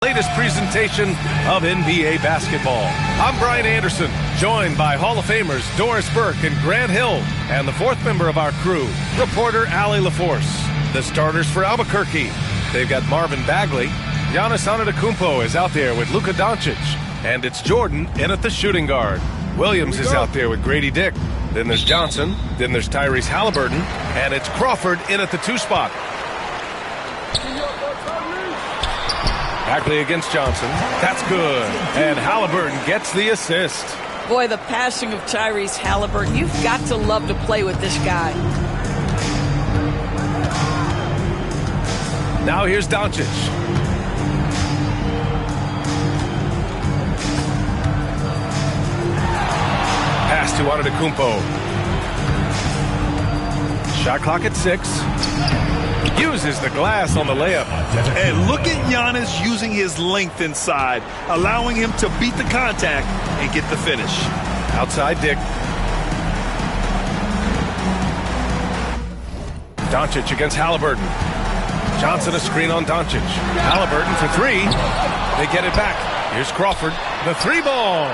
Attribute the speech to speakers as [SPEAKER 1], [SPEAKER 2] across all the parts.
[SPEAKER 1] Latest presentation of NBA basketball. I'm Brian Anderson, joined by Hall of Famers Doris Burke and Grant Hill, and the fourth member of our crew, reporter Allie LaForce. The starters for Albuquerque. They've got Marvin Bagley. Giannis Antetokounmpo is out there with Luka Doncic. And it's Jordan in at the shooting guard. Williams is out there with Grady Dick. Then there's Johnson. Then there's Tyrese Halliburton. And it's Crawford in at the 2 spot. Bagley against Johnson. That's good. And Halliburton gets the assist.
[SPEAKER 2] Boy, the passing of Tyrese Halliburton. You've got to love to play with this guy.
[SPEAKER 1] Now here's Doncic. Pass to Antetokounmpo. Shot clock at 6. Uses the glass on the layup.
[SPEAKER 3] And look at Giannis using his length inside, allowing him to beat the contact and get the finish.
[SPEAKER 1] Outside Dick. Doncic against Halliburton. Johnson a screen on Doncic. Halliburton for 3. They get it back. Here's Crawford. The 3 ball.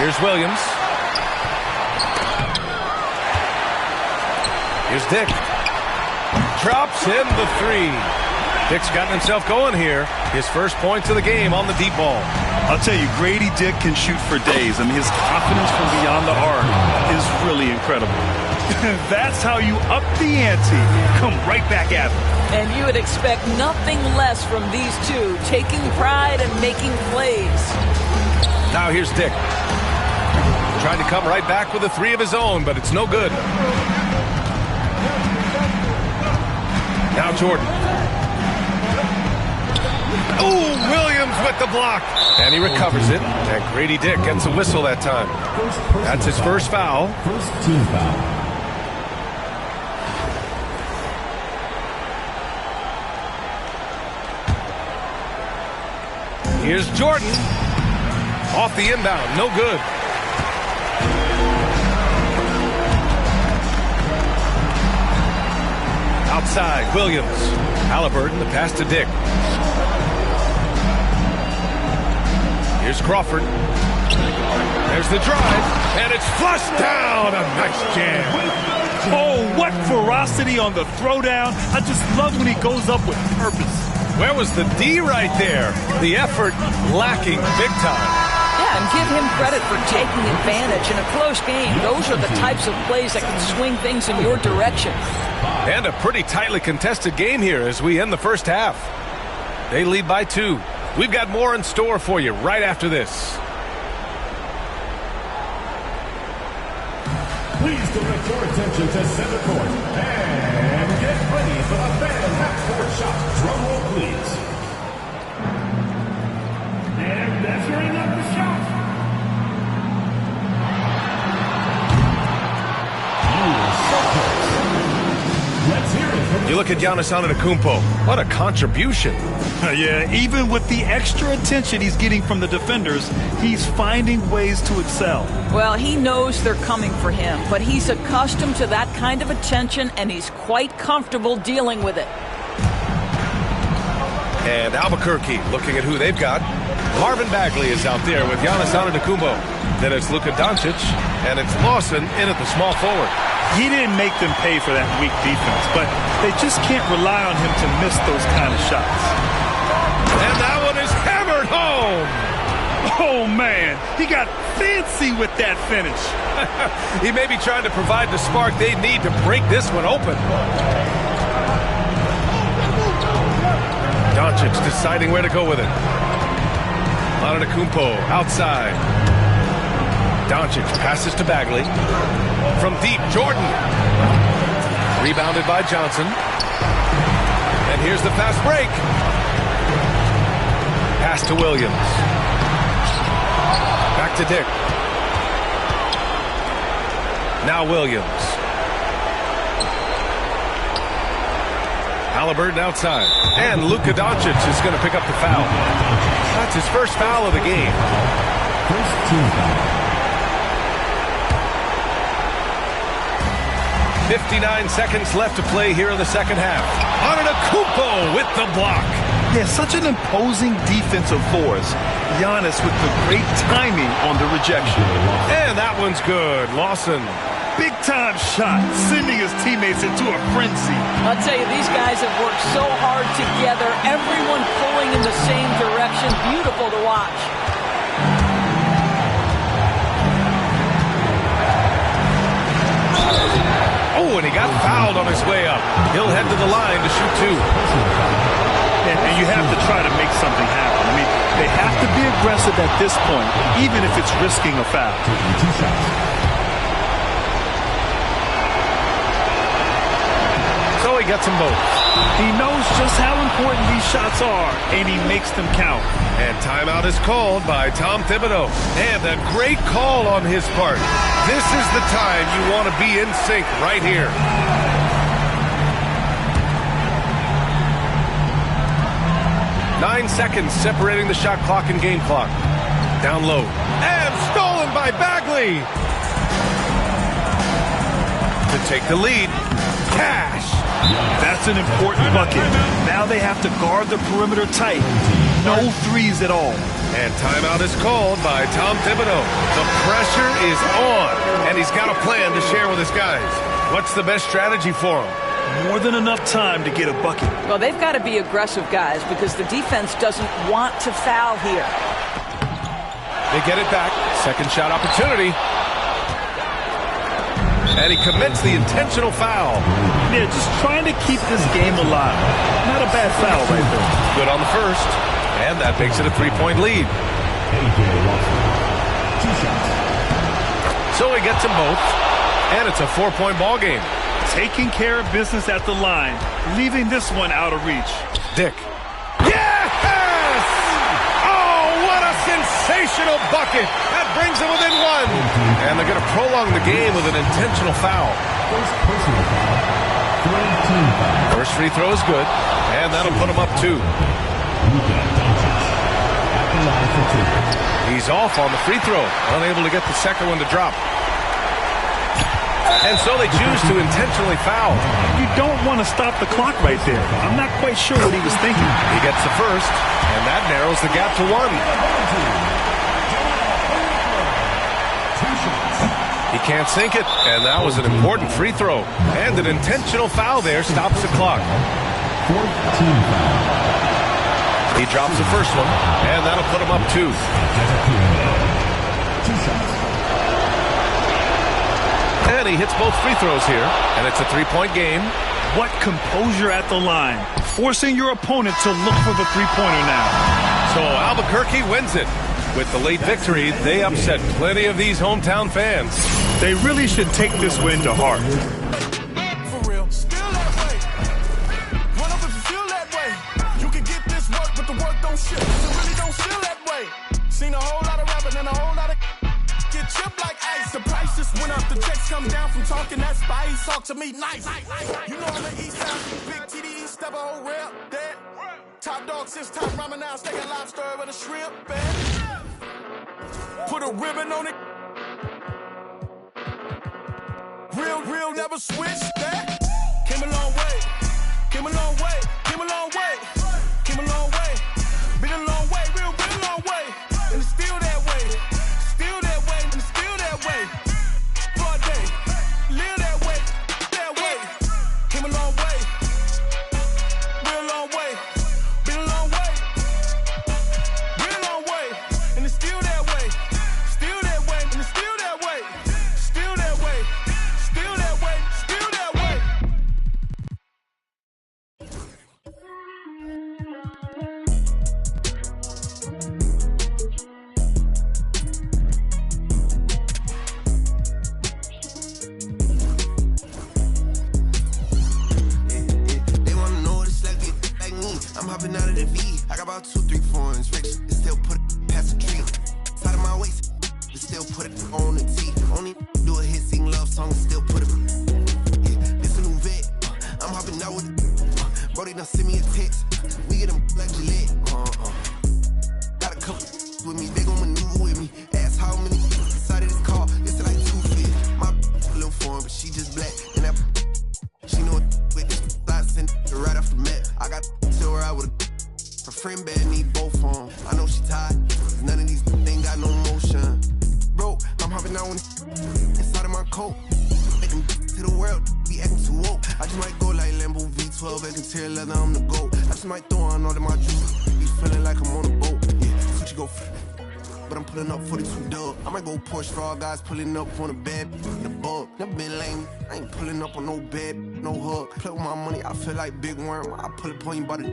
[SPEAKER 1] Here's Williams. Here's Dick. Drops in the 3. Dick's gotten himself going here. His first points of the game on the deep ball.
[SPEAKER 3] I'll tell you, Grady Dick can shoot for days. I mean, his confidence from beyond the arc is really incredible. That's how you up the ante. Come right back at him.
[SPEAKER 2] And you would expect nothing less from these two, taking pride and making plays.
[SPEAKER 1] Now here's Dick. Trying to come right back with a 3 of his own, but it's no good. Now Jordan. Ooh, Williams with the block. And he recovers it. And Grady Dick gets a whistle that time. That's his first foul.
[SPEAKER 4] First team foul.
[SPEAKER 1] Here's Jordan. Off the inbound. No good. Outside, Williams. Halliburton, the pass to Dick. Here's Crawford. There's the drive, and it's flushed down. A nice jam.
[SPEAKER 3] Oh, what ferocity on the throwdown. I just love when he goes up with purpose.
[SPEAKER 1] Where was the D right there? The effort lacking big time.
[SPEAKER 2] Yeah, and give him credit for taking advantage in a close game. Those are the types of plays that can swing things in your direction.
[SPEAKER 1] And a pretty tightly contested game here as we end the first half. They lead by 2. We've got more in store for you right after this.
[SPEAKER 4] Please direct your attention to center court and get ready for the fan half-court shot. Drum roll, please. And measuring up the shot. Let's hear it from
[SPEAKER 1] You look at Giannis Antetokounmpo. What a contribution.
[SPEAKER 3] Yeah, even with the extra attention he's getting from the defenders, he's finding ways to excel.
[SPEAKER 2] Well, he knows they're coming for him, but he's accustomed to that kind of attention, and he's quite comfortable dealing with it.
[SPEAKER 1] And Albuquerque looking at who they've got. Marvin Bagley is out there with Giannis Antetokounmpo. Then it's Luka Doncic, and it's Lawson in at the small forward.
[SPEAKER 3] He didn't make them pay for that weak defense, but they just can't rely on him to miss those kind of shots.
[SPEAKER 1] And that one is hammered home.
[SPEAKER 3] Oh, man, he got fancy with that finish.
[SPEAKER 1] He may be trying to provide the spark they need to break this one open. Doncic deciding where to go with it. Antetokounmpo outside. Doncic passes to Bagley. From deep, Jordan. Rebounded by Johnson. And here's the fast break. Pass to Williams. Back to Dick. Now Williams. Halliburton outside. And Luka Doncic is going to pick up the foul. That's his first foul of the game.
[SPEAKER 4] First team foul.
[SPEAKER 1] 59 seconds left to play here in the second half. Antetokounmpo with the block.
[SPEAKER 3] Yeah, such an imposing defensive force. Giannis with the great timing on the rejection.
[SPEAKER 1] And that one's good. Lawson.
[SPEAKER 3] Big-time shot, sending his teammates into a frenzy.
[SPEAKER 2] I'll tell you, these guys have worked so hard together. Everyone pulling in the same direction. Beautiful to watch.
[SPEAKER 1] Oh, and he got fouled on his way up. He'll head to the line to shoot two.
[SPEAKER 3] And you have to try to make something happen. I mean, they have to be aggressive at this point, even if it's risking a foul.
[SPEAKER 4] Two shots.
[SPEAKER 1] So he gets them both.
[SPEAKER 3] He knows just how important these shots are, and he makes them count.
[SPEAKER 1] And timeout is called by Tom Thibodeau. And a great call on his part. This is the time you want to be in sync right here. Nine seconds separating the shot clock and game clock. Down low. And stolen by Bagley. To take the lead. Cash.
[SPEAKER 3] That's an important bucket. Now they have to guard the perimeter tight. No threes at all.
[SPEAKER 1] And timeout is called by Tom Thibodeau. The pressure is on, and he's got a plan to share with his guys. What's the best strategy for him?
[SPEAKER 3] More than enough time to get a bucket.
[SPEAKER 2] Well, they've got to be aggressive, guys, because the defense doesn't want to foul here.
[SPEAKER 1] They get it back. Second shot opportunity. And he commits the intentional foul.
[SPEAKER 3] Yeah, just trying to keep this game alive. Not a bad foul right there.
[SPEAKER 1] Good on the first. And that makes it a three-point lead. So he gets them both. And it's a four-point ball game.
[SPEAKER 3] Taking care of business at the line, leaving this one out of reach.
[SPEAKER 1] Dick. Yes! Oh, what a sensational bucket. That brings them within one. And they're going to prolong the game with an intentional foul. First free throw is good. And that'll put them up two. He's off on the free throw. Unable to get the second one to drop. And so they choose to intentionally foul.
[SPEAKER 3] You don't want to stop the clock right there. I'm not quite sure what he was thinking.
[SPEAKER 1] He gets the first, and that narrows the gap to one. He can't sink it, and that was an important free throw. And an intentional foul there stops the clock. He drops the first one, and that'll put him up two. And he hits both free throws here, and it's a three-point game.
[SPEAKER 3] What composure at the line, forcing your opponent to look for the three-pointer now.
[SPEAKER 1] So Albuquerque wins it. With the late victory, they upset plenty of these hometown fans.
[SPEAKER 3] They really should take this win to heart.
[SPEAKER 5] For real, still that way. Run up if you feel that way. You can get this work, but the work don't ship. It really don't feel that way. Seen a whole lot of rapping and a whole lot of get chipped like ice. The prices went up, the checks come down from talking that spice. Talk to me nice. You know I'm the east side, big TDE, step a whole rep, that. Top dog since top ramen now, steak and lobster with a shrimp, and put a ribbon on it. Real, never switch that. Came a long way, came a long way, came a long way, came a long way. Been a long way, real long way. And it's still that way, still that way, and it's still that way. For a day, live that way, that way. Came a long way, real long way. Been a long way, real long way. And it's still that way, still that way, and it's still that way. Still that way, still that way, still that way.
[SPEAKER 6] They wanna know what it's like me. I'm hopping out of the V. I got about 2, 3 foreigns rich. They still put it past the tree. Side of my waist. They still put it on the T. Only do a hit, sing love song, still put it. Yeah, this a new vet. I'm hopping out with it. Brody done send me a text. We get them like Gillette. Got a couple with me, they gon' maneuver with me. Ask how many inside of this car, it's like 250. My little foreign, but she just black. And that she know it with this. I sent her right off the map. I got to her out with a her friend bad, need both of them. I know she tired, cause none of these ain't got no motion. Bro, I'm hopping out inside of my coat. Making to the world, be acting too woke. I just might go like Lambo V12, acting tear leather, I'm the GOAT. I just might throw on all of my juice, be feeling like I'm on a boat. Yeah, that's what you go for. But I'm pulling up 42 dub. I might go Porsche for all guys pulling up on a bed in the bug. Never been lame, I ain't pulling up on no bed, no hug. Play with my money, I feel like Big Worm. I pull up on you by the.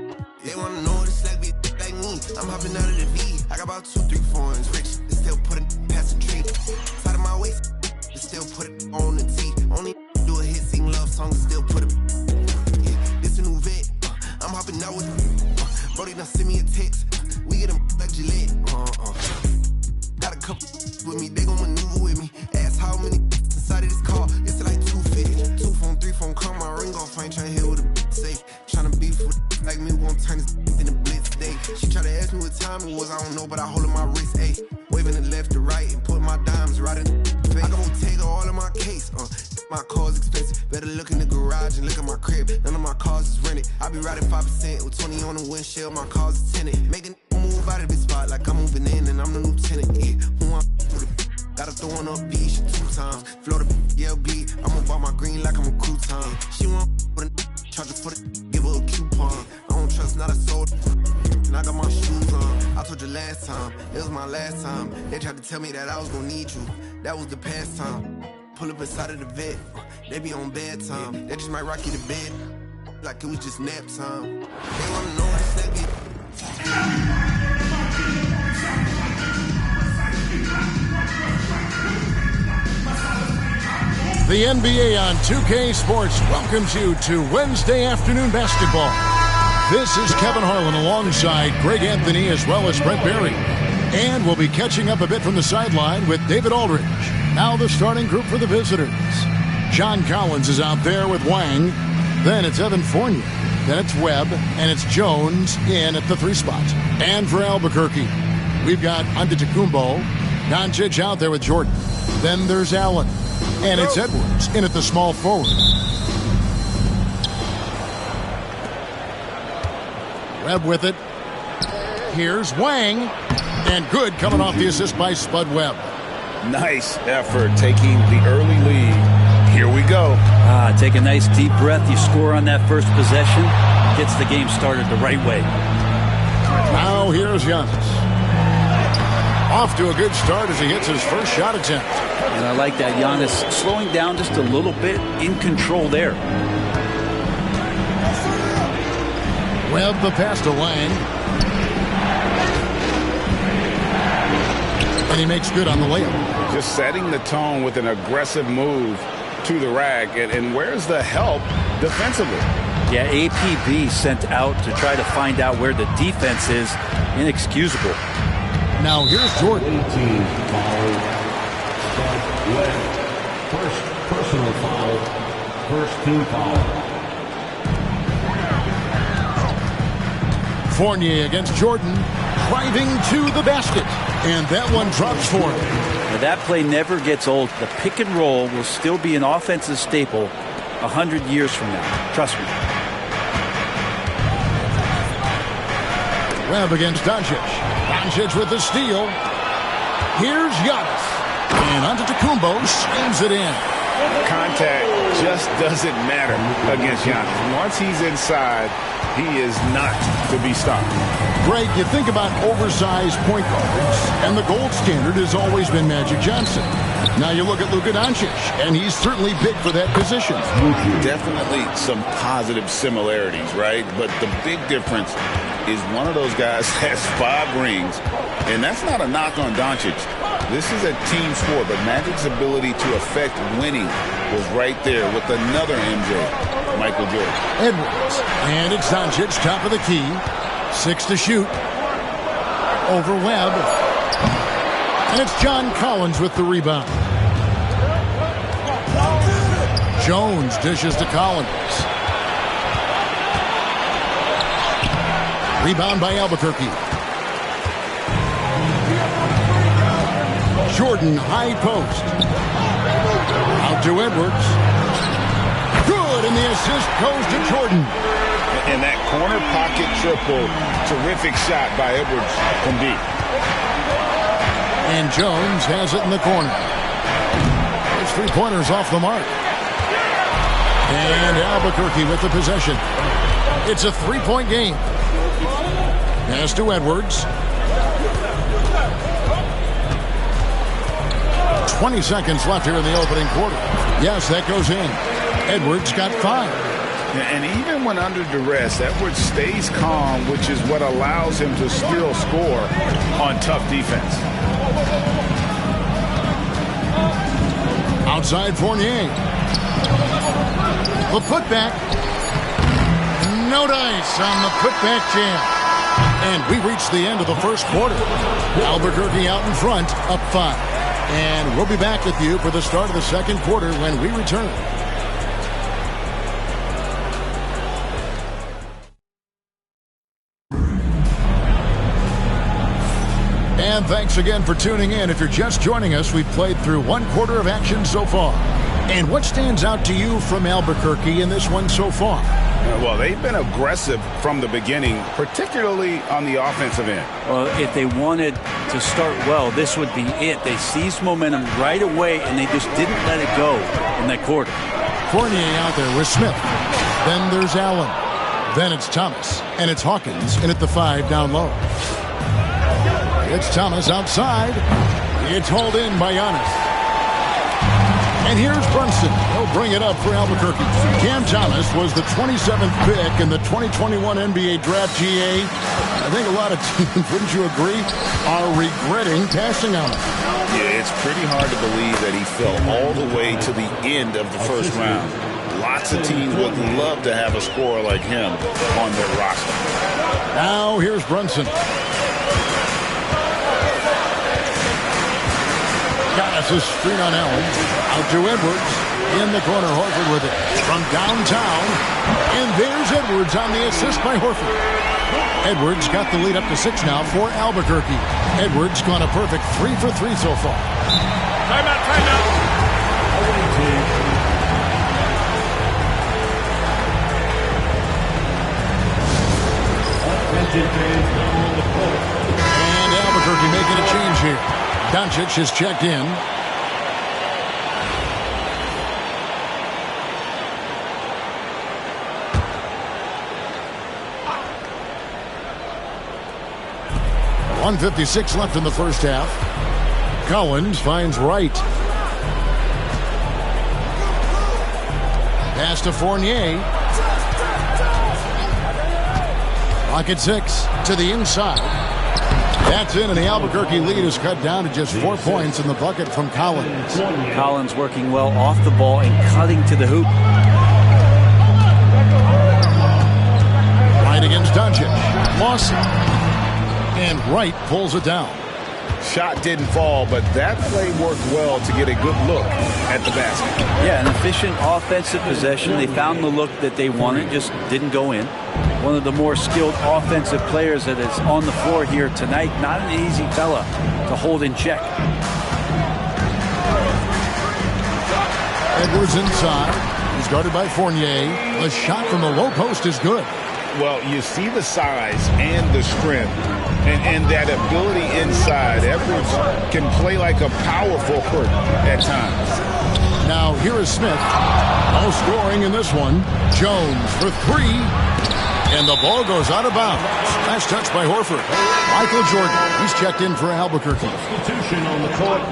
[SPEAKER 6] They wanna know this like be like me. I'm hopping out of the V. I got about 2, 3 foreigns, rich. They still put it past the tree. Side of my waist, they still put it on the T. Only do a hit, sing love songs, still put it. Yeah, this a new vet. I'm hopping out with. Brody done send me a text. We get them like Gillette. Got a couple with me, they gon' maneuver with me. Ask how many inside of this car, it's like 250. 2 phone, 3 phone, come my ring off. I ain't tryna hit with a safe. Tryna beef with like me, won't turn this in the blitz day. She tryna ask me what time it was, I don't know, but I hold in my wrist, ayy. Waving the left to right and put my dimes right in the face. I gon' take all of my case, my car's expensive. Better look in the garage and look at my crib. None of my cars is rented. I be riding 5% with 20 on the windshield. My car's is tinted. Making move out of this spot like I'm moving in and I'm the lieutenant. Yeah, who I'm with it. Gotta throw on up B, she 2 times. Float up LB. I'ma buy my green like I'm a crouton. She want with a charger for the give her a coupon. I don't trust not a soul. And I got my shoes on. I told you last time, it was my last time. They tried to tell me that I was gonna need you. That was the past time. Pull up inside of the vet, they be on bedtime. They just might rock you to bed, like it was just nap time. They wanna know what it's like.
[SPEAKER 7] The NBA on 2K Sports welcomes you to Wednesday afternoon basketball. This is Kevin Harlan alongside Greg Anthony as well as Brent Barry. And we'll be catching up a bit from the sideline with David Aldridge. Now the starting group for the visitors. John Collins is out there with Wang. Then it's Evan Fournier. Then it's Webb. And it's Jones in at the 3 spot. And for Albuquerque, we've got Antetokounmpo. Doncic out there with Jordan. Then there's Allen. And it's Edwards in at the small forward. Webb with it. Here's Wang. And good coming off the assist by Spud Webb.
[SPEAKER 8] Nice effort taking the early lead. Here we go.
[SPEAKER 9] Take a nice deep breath. You score on that first possession. Gets the game started the right way.
[SPEAKER 7] Now here's Giannis. Off to a good start as he hits his first shot attempt.
[SPEAKER 9] And I like that. Giannis slowing down just a little bit, in control there.
[SPEAKER 7] Webb the pass to Lang. And he makes good on the layup.
[SPEAKER 8] Just setting the tone with an aggressive move to the rack. And where's the help defensively?
[SPEAKER 9] Yeah, APB sent out to try to find out where the defense is. Inexcusable.
[SPEAKER 7] Now here's Jordan.
[SPEAKER 4] 18 foul. First personal foul. First team foul.
[SPEAKER 7] Fournier against Jordan, driving to the basket. And that one drops for him.
[SPEAKER 9] Now that play never gets old. The pick and roll will still be an offensive staple 100 years from now. Trust me.
[SPEAKER 7] Webb against Doncic. Doncic with the steal. Here's Giannis. And Antetokounmpo slams it in.
[SPEAKER 8] Contact just doesn't matter against Giannis. Once he's inside, he is not to be stopped.
[SPEAKER 7] Greg, you think about oversized point guards, and the gold standard has always been Magic Johnson. Now you look at Luka Doncic, and he's certainly big for that position.
[SPEAKER 8] Definitely some positive similarities, right? But the big difference is one of those guys has 5 rings, and that's not a knock on Doncic. This is a team sport, but Magic's ability to affect winning was right there with another MJ, Michael Jordan.
[SPEAKER 7] Edwards, and it's Doncic, top of the key. 6 to shoot. Over Webb. And it's John Collins with the rebound. Jones dishes to Collins. Rebound by Albuquerque. Jordan, high post. Out to Edwards. Good, and the assist goes to Jordan.
[SPEAKER 8] And that corner pocket triple, terrific shot by Edwards from deep.
[SPEAKER 7] And Jones has it in the corner. His three-pointers off the mark. And Albuquerque with the possession. It's a three-point game. Pass to Edwards. 20 seconds left here in the opening quarter. Yes, that goes in. Edwards got 5.
[SPEAKER 8] And even when under duress, Edwards stays calm, which is what allows him to still score on tough defense.
[SPEAKER 7] Outside Fournier. The putback. No dice on the putback jam. And we reach the end of the first quarter. Albuquerque out in front, up 5. And we'll be back with you for the start of the second quarter when we return. And thanks again for tuning in. If you're just joining us, we've played through one quarter of action so far. And what stands out to you from Albuquerque in this one so far?
[SPEAKER 8] Well, they've been aggressive from the beginning, particularly on the offensive end.
[SPEAKER 9] Well, if they wanted to start well, this would be it. They seized momentum right away, and they just didn't let it go in that quarter.
[SPEAKER 7] Fournier out there with Smith. Then there's Allen. Then it's Thomas. And it's Hawkins in at the 5 down low. It's Thomas outside. It's hauled in by Giannis. And here's Brunson. He'll bring it up for Albuquerque. Cam Thomas was the 27th pick in the 2021 NBA Draft. GA. I think a lot of teams, wouldn't you agree, are regretting passing on him.
[SPEAKER 8] Yeah, it's pretty hard to believe that he fell all the way to the end of the first round. Lots of teams would love to have a scorer like him on their roster.
[SPEAKER 7] Now here's Brunson. Giannis is screen on Allen. Out to Edwards. In the corner, Horford with it. From downtown. And there's Edwards on the assist by Horford. Edwards got the lead up to 6 now for Albuquerque. Edwards gone a perfect 3 for 3 so far.
[SPEAKER 3] Timeout, timeout.
[SPEAKER 7] And Albuquerque making a change here. Doncic is checked in. .156 left in the first half. Collins finds Wright. Pass to Fournier. Pocket 6 to the inside. That's in, and the Albuquerque lead is cut down to just 4 points in the bucket from Collins.
[SPEAKER 9] Collins working well off the ball and cutting to the hoop.
[SPEAKER 7] Right against Doncic. Lawson. And Wright pulls it down.
[SPEAKER 8] Shot didn't fall, but that play worked well to get a good look at the basket.
[SPEAKER 9] Yeah, an efficient offensive possession. They found the look that they wanted, just didn't go in. One of the more skilled offensive players that is on the floor here tonight. Not an easy fella to hold in check.
[SPEAKER 7] Edwards inside. He's guarded by Fournier. The shot from the low post is good.
[SPEAKER 8] Well, you see the size and the strength and that ability inside. Edwards can play like a power forward at times.
[SPEAKER 7] Now here is Smith. No scoring in this one. Jones for 3. And the ball goes out of bounds. Nice touch by Horford. Michael Jordan. He's checked in for Albuquerque.
[SPEAKER 4] Substitution on the court.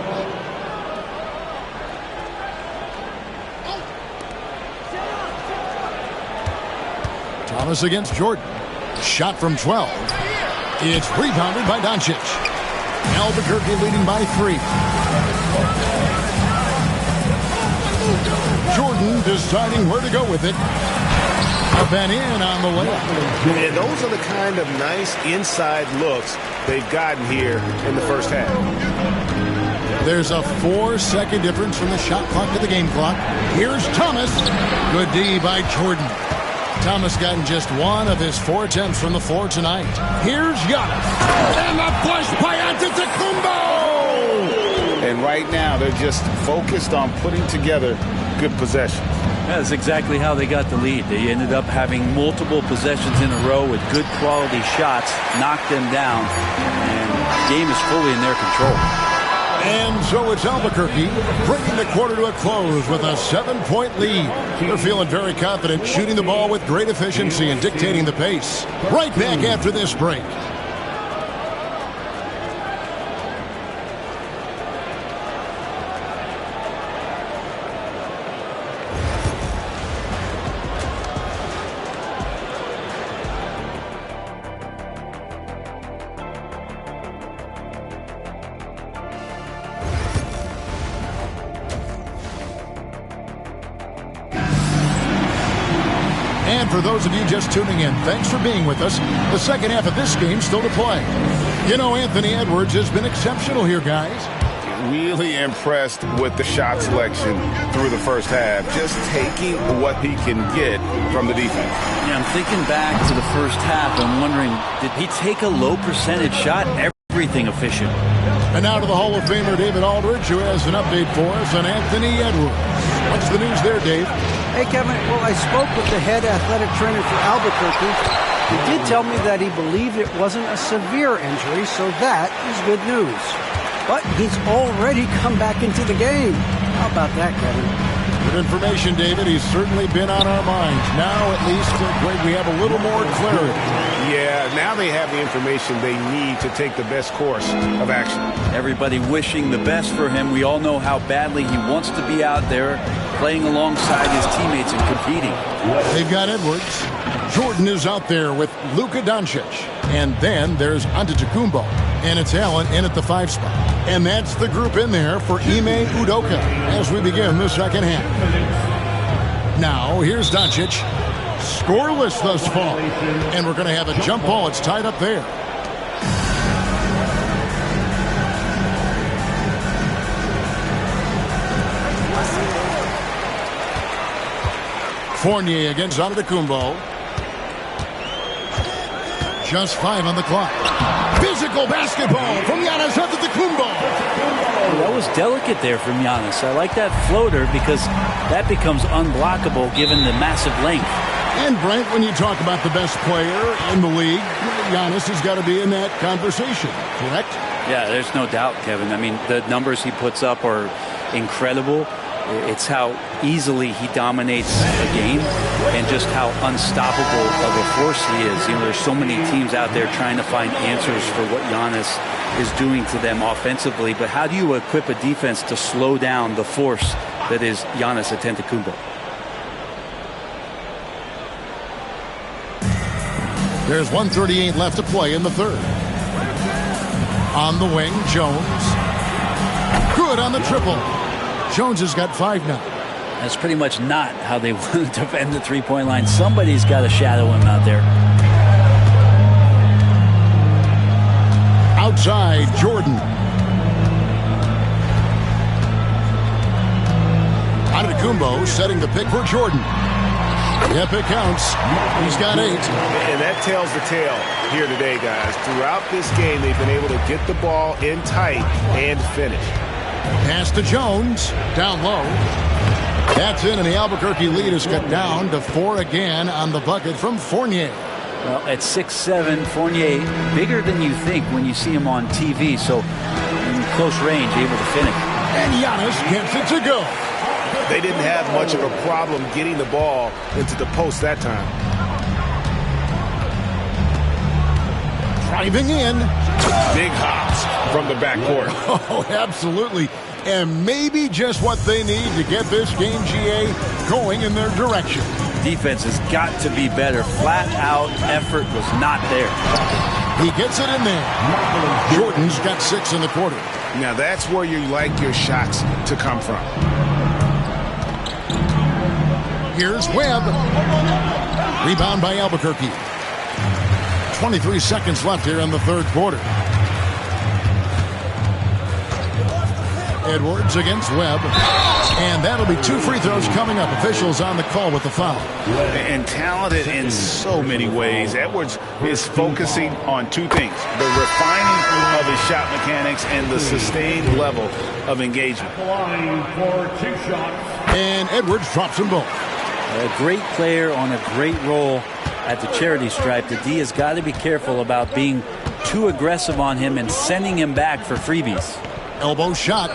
[SPEAKER 7] Thomas against Jordan. Shot from 12. It's rebounded by Doncic. Albuquerque leading by 3. Jordan deciding where to go with it. Up and in on the layup.
[SPEAKER 1] And those are the kind of nice inside looks they've gotten here in the first half.
[SPEAKER 7] There's a 4-second difference from the shot clock to the game clock. Here's Thomas. Good D by Jordan. Thomas gotten just one of his 4 attempts from the floor tonight. Here's Giannis. And the push by Antetokounmpo!
[SPEAKER 8] And right now, they're just focused on putting together good possessions.
[SPEAKER 9] That's exactly how they got the lead. They ended up having multiple possessions in a row with good quality shots, knocked them down, and the game is fully in their control.
[SPEAKER 7] And so it's Albuquerque bringing the quarter to a close with a 7-point lead. They're feeling very confident, shooting the ball with great efficiency and dictating the pace. Right back after this break. And for those of you just tuning in, thanks for being with us. The second half of this game still to play. You know, Anthony Edwards has been exceptional here, guys.
[SPEAKER 8] Really impressed with the shot selection through the first half. Just taking what he can get from the defense.
[SPEAKER 9] Yeah, I'm thinking back to the first half. I'm wondering, did he take a low percentage shot? Everything efficient.
[SPEAKER 7] And now to the Hall of Famer David Aldridge, who has an update for us on Anthony Edwards. What's the news there, Dave?
[SPEAKER 10] Hey, Kevin. Well, I spoke with the head athletic trainer for Albuquerque. He did tell me that he believed it wasn't a severe injury, so that is good news. But he's already come back into the game. How about that, Kevin?
[SPEAKER 7] Good information, David. He's certainly been on our minds. Now, at least, Greg, we have a little more clarity.
[SPEAKER 11] Yeah, now they have the information they need to take the best course of action.
[SPEAKER 9] Everybody wishing the best for him. We all know how badly he wants to be out there playing alongside his teammates and competing.
[SPEAKER 7] They've got Edwards. Jordan is out there with Luka Doncic. And then there's Antetokounmpo. And it's Allen in at the 5 spot. And that's the group in there for Ime Udoka as we begin the second half. Now, here's Doncic. Scoreless thus far. And we're going to have a jump ball. It's tied up there. Fournier against Antetokounmpo. Just 5 on the clock. Physical basketball from Giannis Antetokounmpo.
[SPEAKER 9] That was delicate there from Giannis. I like that floater because that becomes unblockable given the massive length.
[SPEAKER 7] And Brent, when you talk about the best player in the league, Giannis has got to be in that conversation, correct?
[SPEAKER 9] Yeah, there's no doubt, Kevin. I mean, the numbers he puts up are incredible. It's how easily he dominates a game and just how unstoppable of a force he is. You know, there's so many teams out there trying to find answers for what Giannis is doing to them offensively. But how do you equip a defense to slow down the force that is Giannis Antetokounmpo?
[SPEAKER 7] There's 1:38 left to play in the third. On the wing, Jones. Good on the triple. Jones has got 5 now.
[SPEAKER 9] That's pretty much not how they want to defend the three-point line. Somebody's got to shadow him out there.
[SPEAKER 7] Outside, Jordan. Antetokounmpo setting the pick for Jordan. Yep, it counts. He's got 8.
[SPEAKER 11] And that tells the tale here today, guys. Throughout this game, they've been able to get the ball in tight and finish.
[SPEAKER 7] Pass to Jones. Down low. That's in, and the Albuquerque lead is cut down to 4 again on the bucket from Fournier.
[SPEAKER 9] Well, at 6'7", Fournier, bigger than you think when you see him on TV, so in close range, able to finish.
[SPEAKER 7] And Giannis gets it to go.
[SPEAKER 11] They didn't have much of a problem getting the ball into the post that time.
[SPEAKER 7] Driving in.
[SPEAKER 11] Big hops from the backcourt.
[SPEAKER 7] Oh, absolutely. And maybe just what they need to get this game, GA, going in their direction.
[SPEAKER 9] Defense has got to be better. Flat out effort was not there.
[SPEAKER 7] He gets it in there. Jordan's got 6 in the quarter.
[SPEAKER 11] Now that's where you like your shots to come from.
[SPEAKER 7] Here's Webb. Rebound by Albuquerque. 23 seconds left here in the third quarter. Edwards against Webb. And that'll be 2 free throws coming up. Officials on the call with the foul.
[SPEAKER 8] And talented in so many ways. Edwards is focusing on 2 things: the refining of his shot mechanics and the sustained level of engagement.
[SPEAKER 7] And Edwards drops them both.
[SPEAKER 9] A great player on a great role at the charity stripe. The D has got to be careful about being too aggressive on him and sending him back for freebies.
[SPEAKER 7] Elbow shot.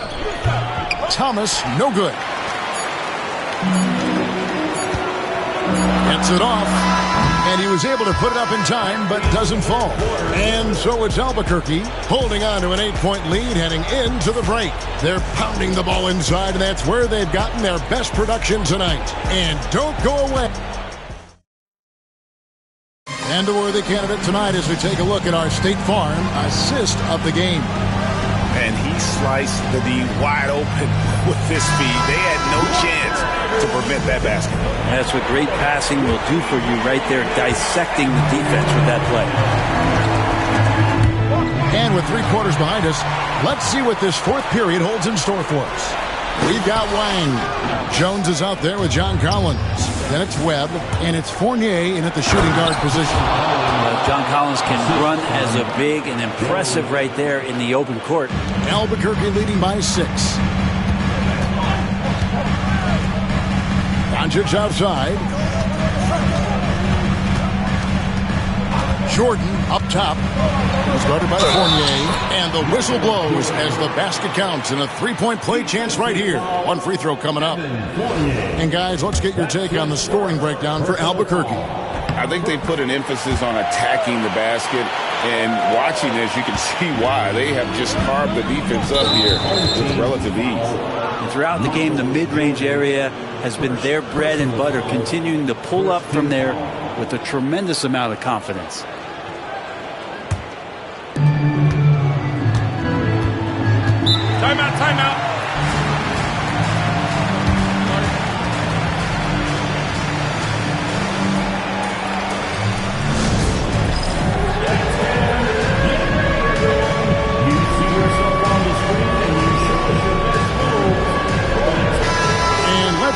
[SPEAKER 7] Thomas, no good. Gets it off. And he was able to put it up in time, but doesn't fall. And so it's Albuquerque holding on to an 8-point lead heading into the break. They're pounding the ball inside, and that's where they've gotten their best production tonight. And don't go away. And a worthy candidate tonight as we take a look at our State Farm assist of the game.
[SPEAKER 11] And he sliced the D wide open with his speed. They had no chance to prevent that basket.
[SPEAKER 9] That's what great passing will do for you right there, dissecting the defense with that play.
[SPEAKER 7] And with 3 quarters behind us, let's see what this 4th period holds in store for us. We've got Wang. Jones is out there with John Collins. Then it's Webb, and it's Fournier in at the shooting guard position.
[SPEAKER 9] John Collins can run as a big and impressive right there in the open court.
[SPEAKER 7] Albuquerque leading by 6. Doncic outside. Jordan up top. He's guarded by Fournier. And the whistle blows as the basket counts. And a 3-point play chance right here. 1 free throw coming up. And guys, let's get your take on the scoring breakdown for Albuquerque.
[SPEAKER 8] I think they put an emphasis on attacking the basket, and watching this, you can see why. They have just carved the defense up here with relative ease.
[SPEAKER 9] And throughout the game, the mid-range area has been their bread and butter, continuing to pull up from there with a tremendous amount of confidence.
[SPEAKER 3] Timeout, timeout.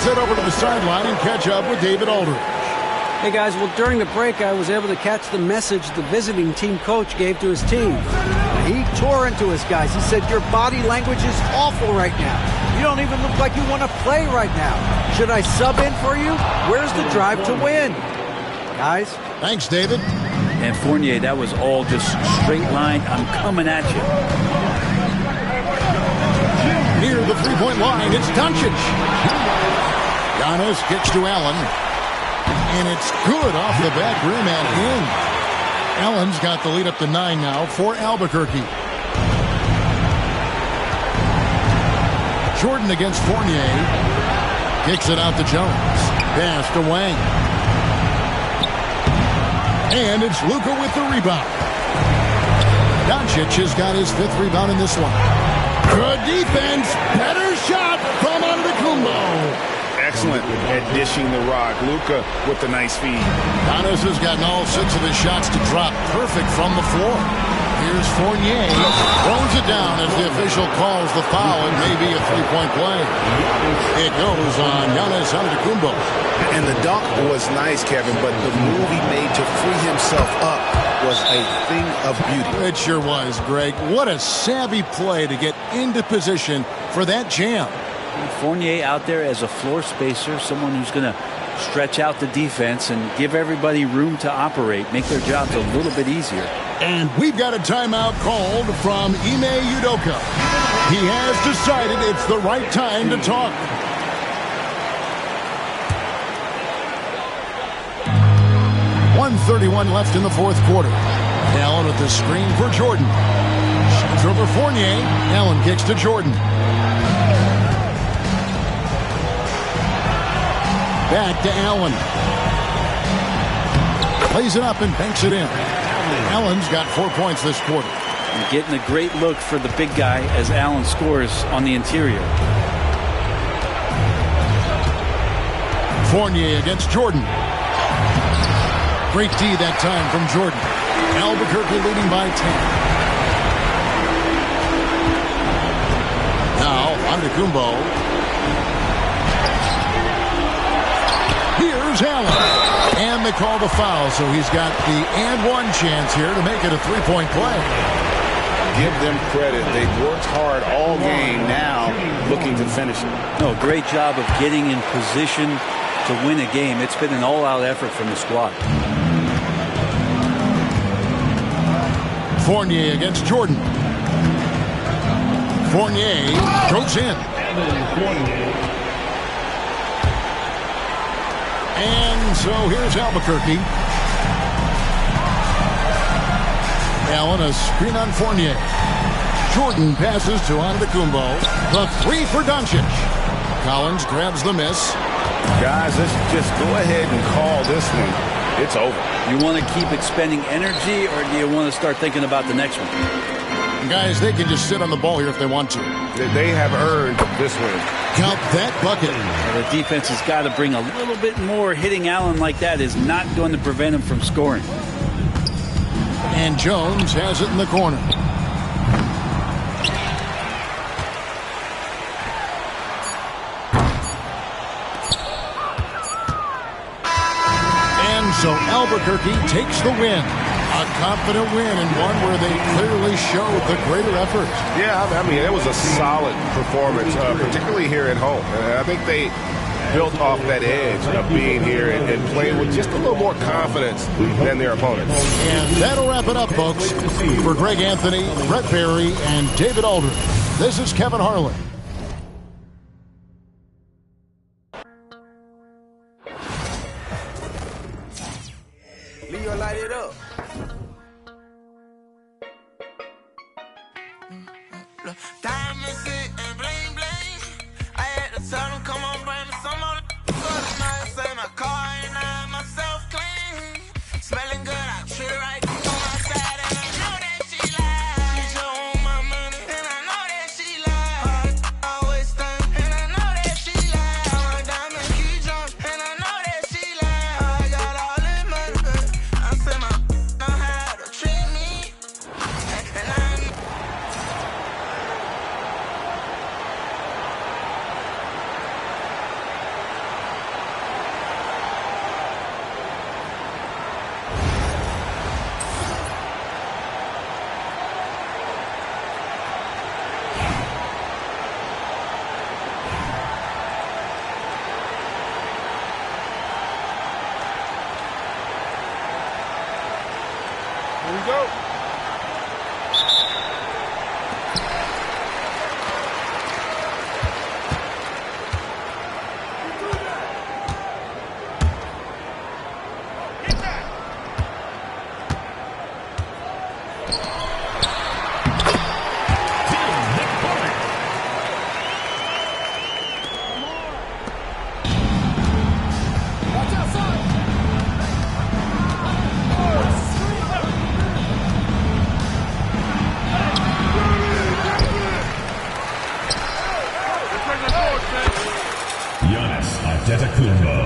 [SPEAKER 7] Head over to the sideline and catch up with David Aldridge.
[SPEAKER 10] Hey guys, well during the break I was able to catch the message the visiting team coach gave to his team. He tore into his guys. He said, your body language is awful right now. You don't even look like you want to play right now. Should I sub in for you? Where's the drive to win? Guys?
[SPEAKER 7] Thanks, David.
[SPEAKER 9] And Fournier, that was all just straight line. I'm coming at you.
[SPEAKER 7] Near the 3-point line, it's Doncic. Giannis kicks to Allen. And it's good off the back rim and in. Allen's got the lead up to 9 now for Albuquerque. Jordan against Fournier. Kicks it out to Jones. Pass to Wang. And it's Luka with the rebound. Doncic has got his 5th rebound in this one. Good defense. Better shot from Antetokounmpo.
[SPEAKER 11] Excellent at dishing the rock. Luka with the nice feed.
[SPEAKER 7] Giannis has gotten all 6 of his shots to drop. Perfect from the floor. Here's Fournier. Throws it down as the official calls the foul. It may be a 3-point play. It goes on Giannis Antetokounmpo.
[SPEAKER 11] And the dunk was nice, Kevin, but the move he made to free himself up was a thing of beauty.
[SPEAKER 7] It sure was, Greg. What a savvy play to get into position for that jam.
[SPEAKER 9] Fournier out there as a floor spacer, someone who's going to stretch out the defense and give everybody room to operate, make their jobs a little bit easier.
[SPEAKER 7] And we've got a timeout called from Ime Udoka. He has decided it's the right time to talk. .131 left in the 4th quarter. Allen with the screen for Jordan. Shoots over Fournier. Allen kicks to Jordan. Back to Allen. Plays it up and banks it in. Allen's got 4 points this quarter.
[SPEAKER 9] And getting a great look for the big guy as Allen scores on the interior.
[SPEAKER 7] Fournier against Jordan. Great D that time from Jordan. Albuquerque leading by 10. Now Antetokounmpo. Here's Allen. And they call the foul, so he's got the and one chance here to make it a three-point play.
[SPEAKER 8] Give them credit. They've worked hard all game, now looking to finish it.
[SPEAKER 9] No, great job of getting in position to win a game. It's been an all-out effort from the squad.
[SPEAKER 7] Fournier against Jordan. Fournier goes in. And so here's Albuquerque. Allen, a screen on Fournier. Jordan passes to Antetokounmpo. The three for Doncic. Collins grabs the miss.
[SPEAKER 11] Guys, let's just go ahead and call this one. It's over.
[SPEAKER 9] You want to keep expending energy, or do you want to start thinking about the next one?
[SPEAKER 7] Guys, they can just sit on the ball here if they want to.
[SPEAKER 11] They have earned this win.
[SPEAKER 7] Count that bucket.
[SPEAKER 9] The defense has got to bring a little bit more. Hitting Allen like that is not going to prevent him from scoring.
[SPEAKER 7] And Jones has it in the corner. And so Albuquerque takes the win. A confident win, and one where they clearly showed the greater effort.
[SPEAKER 11] Yeah, I mean, it was a solid performance, particularly here at home. And I think they built off that edge of being here and playing with just a little more confidence than their opponents.
[SPEAKER 7] And that'll wrap it up, folks. For Greg Anthony, Brett Barry, and David Aldridge, this is Kevin Harlan.
[SPEAKER 6] Leo, light it up. Diamonds and bling bling. I had to tell them, come on, bring me some more. Say my car and I myself clean. Smelling good, I treat her right on my side. And I know that she lied. She just want my money. And I know that she lied. Always think. And I know that she lied. My diamond keep jumping. And I know that she lied. I got all this money. I said my know how to treat me. And I
[SPEAKER 11] Here we go.
[SPEAKER 4] Giannis Antetokounmpo.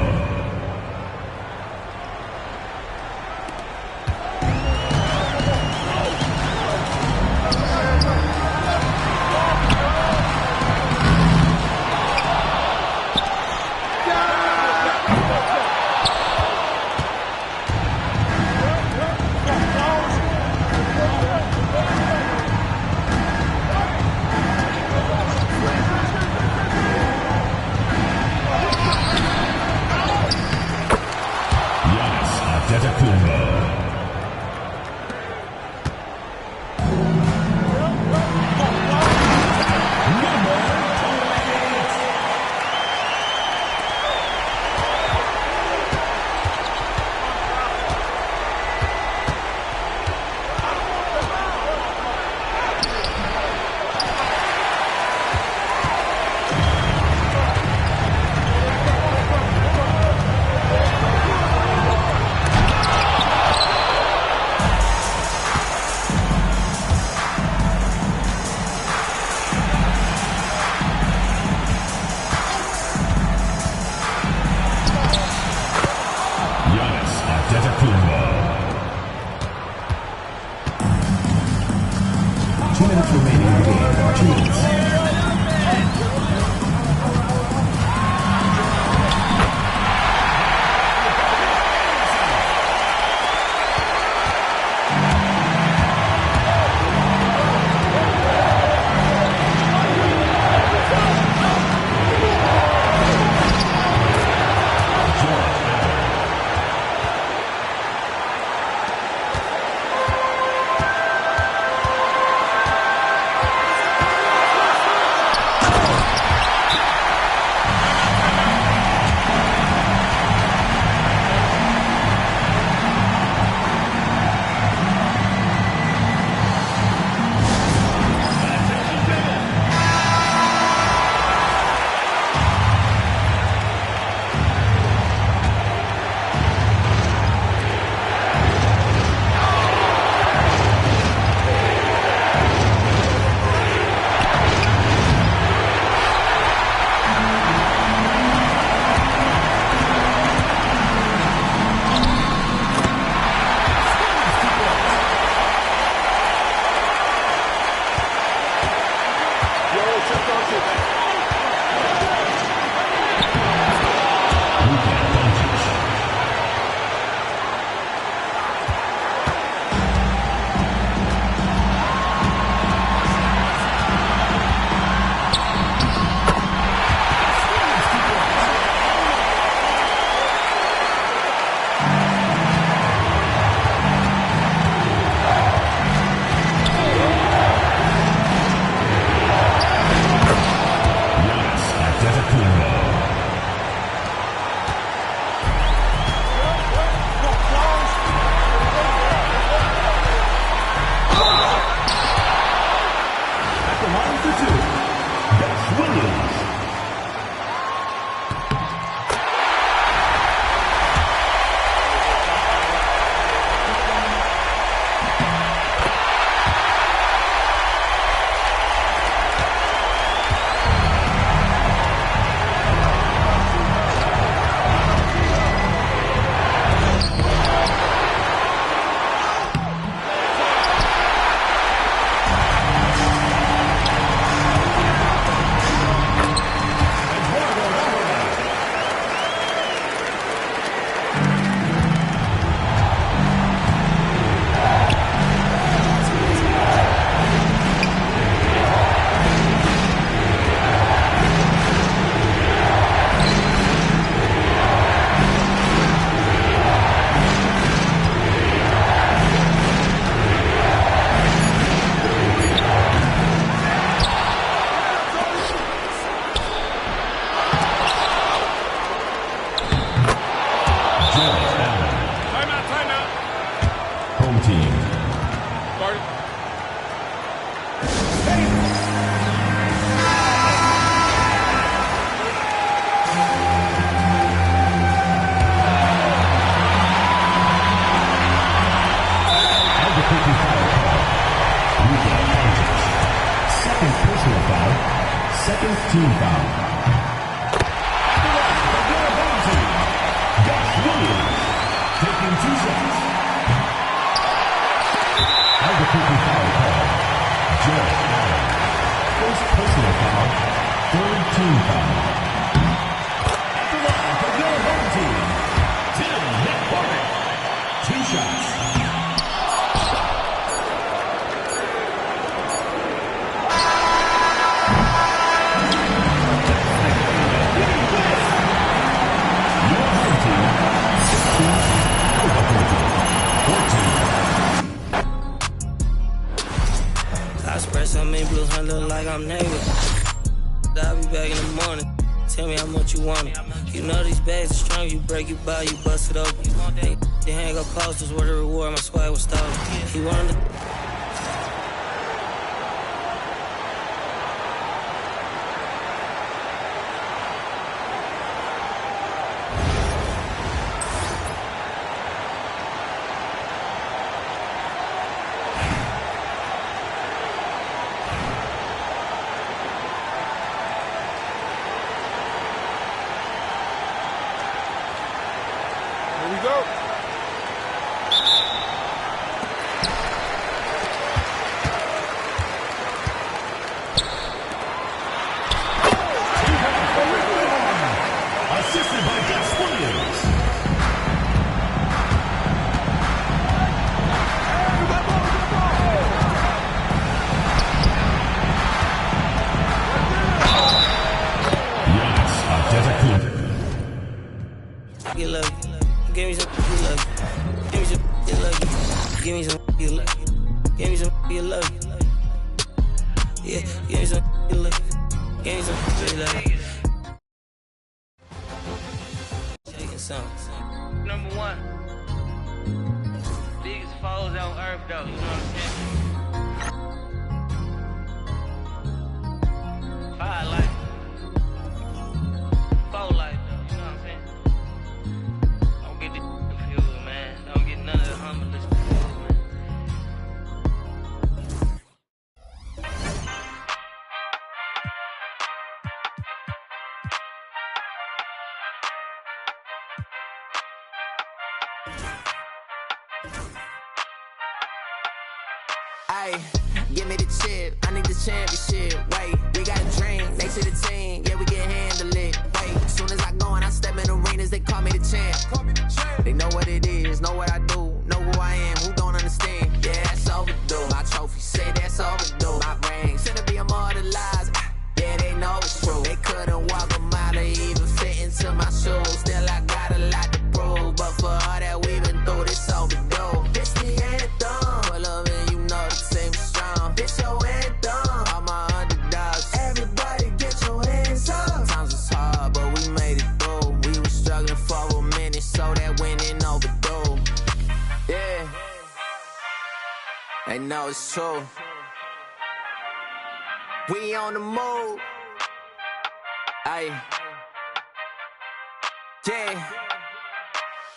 [SPEAKER 4] Minutes remaining in the game. 2 minutes. Second personal foul. Second team foul. Josh Williams taking 2 shots. Albuquerque foul call. Josh Allen. First personal foul. Third team foul. At the line for your home team, Tim McCormick. 2 shots.
[SPEAKER 12] Some in blue hunt look like I'm naked. I'll be back in the morning. Tell me how much you want it. You know these bags are strong. You break it by, you bust it open. They hang up posters where the reward my swag was stolen. He wanted to. Number one, biggest foes on earth, though. You know what I'm saying? 5 life, 4 life, though. You know what I'm saying? Don't get this confused, man. Don't get none of the humblest confused, man.
[SPEAKER 6] Ay, give me the chip, I need the championship. Wait, we got a dream, next to the team, yeah, we can handle it. Wait, as soon as I go and I step in arenas, they call me the champ. They know what it is, know what I do, know who I am, who don't understand. Yeah, that's overdue. My trophy say that's overdue. My ring, should be immortalized. Yeah, they know it's true. They couldn't walk a mile or even fit into my shoes. Still, I got a lot to prove, but for all that we've been through, this overdue. This the anthem. Pull up and you know the team is strong. This your anthem. All my underdogs. Everybody get your hands up. Sometimes it's hard, but we made it through. We were struggling for a minute, so that winning overdue. Yeah. They know it's true. We on the move. Aye. Yeah.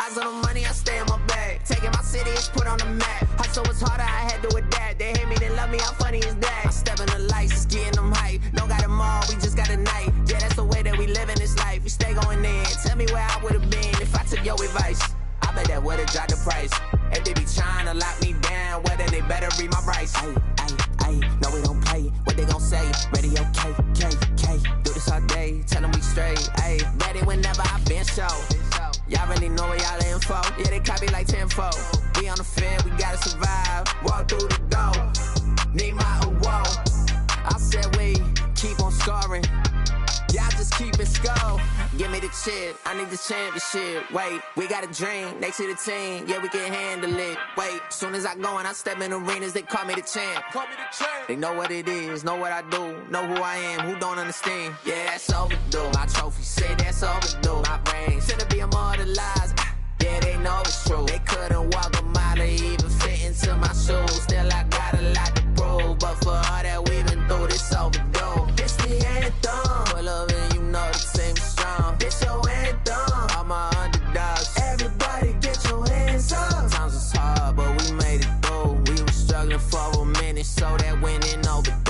[SPEAKER 6] Eyes on the money, I stay in my bag. Taking my city, it's put on the map. Hustle was harder, I had to adapt. They hate me, they love me, how funny is that? I step in the lights, it's getting them hype. No got them all, we just got a night. Yeah, that's the way that we live in this life. We stay going in. Tell me where I would've been if I took your advice. I bet that would've dropped the price. If they be trying to lock me down, well then they better read my rights. Ay, ay, ay, no we don't play. What they gon' say? Radio K, K, K. Do this all day, tell them we straight. Ay, ready whenever I been show. Y'all really know where y'all info. Yeah, they copy like tenfold. We on the field, we gotta survive. Walk through the door. Need my award. I said we keep on scoring. Y'all just keep it score. Give me the chip, I need the championship. Wait, we got a dream, next to the team, yeah, we can handle it. Wait, soon as I go and I step in arenas, they call me the champ. They know what it is, know what I do, know who I am, who don't understand. Yeah, that's overdue. My trophy say that's overdue. My ring should be immortalized. Yeah, they know it's true. They couldn't walk a mile or even fit into my shoes. Still I got a lot to prove, but for all that we've been through, this overdue. It's the anthem. Pull up and you know the team is strong. This your anthem. All my underdogs. Everybody get your hands up. Sometimes it's hard, but we made it through. We were struggling for a minute, so that winning overdue.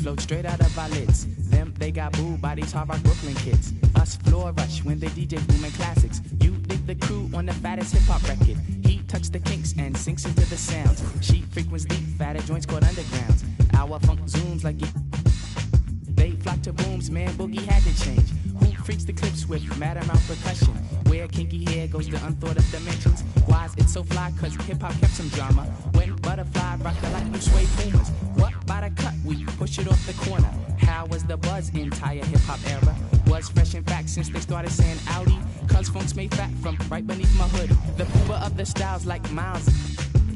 [SPEAKER 13] Float straight out of our lids. Them, they got booed by these Hard Rock Brooklyn kids. Us floor rush when they DJ booming classics. You dig the crew on the fattest hip-hop record. He tucks the kinks and sinks into the sounds. She frequents deep, fatter joints called undergrounds. Our funk zooms like it. They flock to booms, man, Boogie had to change. Who freaks the clips with mad amount percussion? Where kinky hair goes to unthought of dimensions. Why is it so fly? Cause hip-hop kept some drama. When Butterfly rocked the like you sway boomers. What by the cut? We push it off the corner. How was the buzz entire hip-hop era? Was fresh in fact since they started saying Audi. Cause funk's made fat from right beneath my hood. The pooper of the styles like Miles.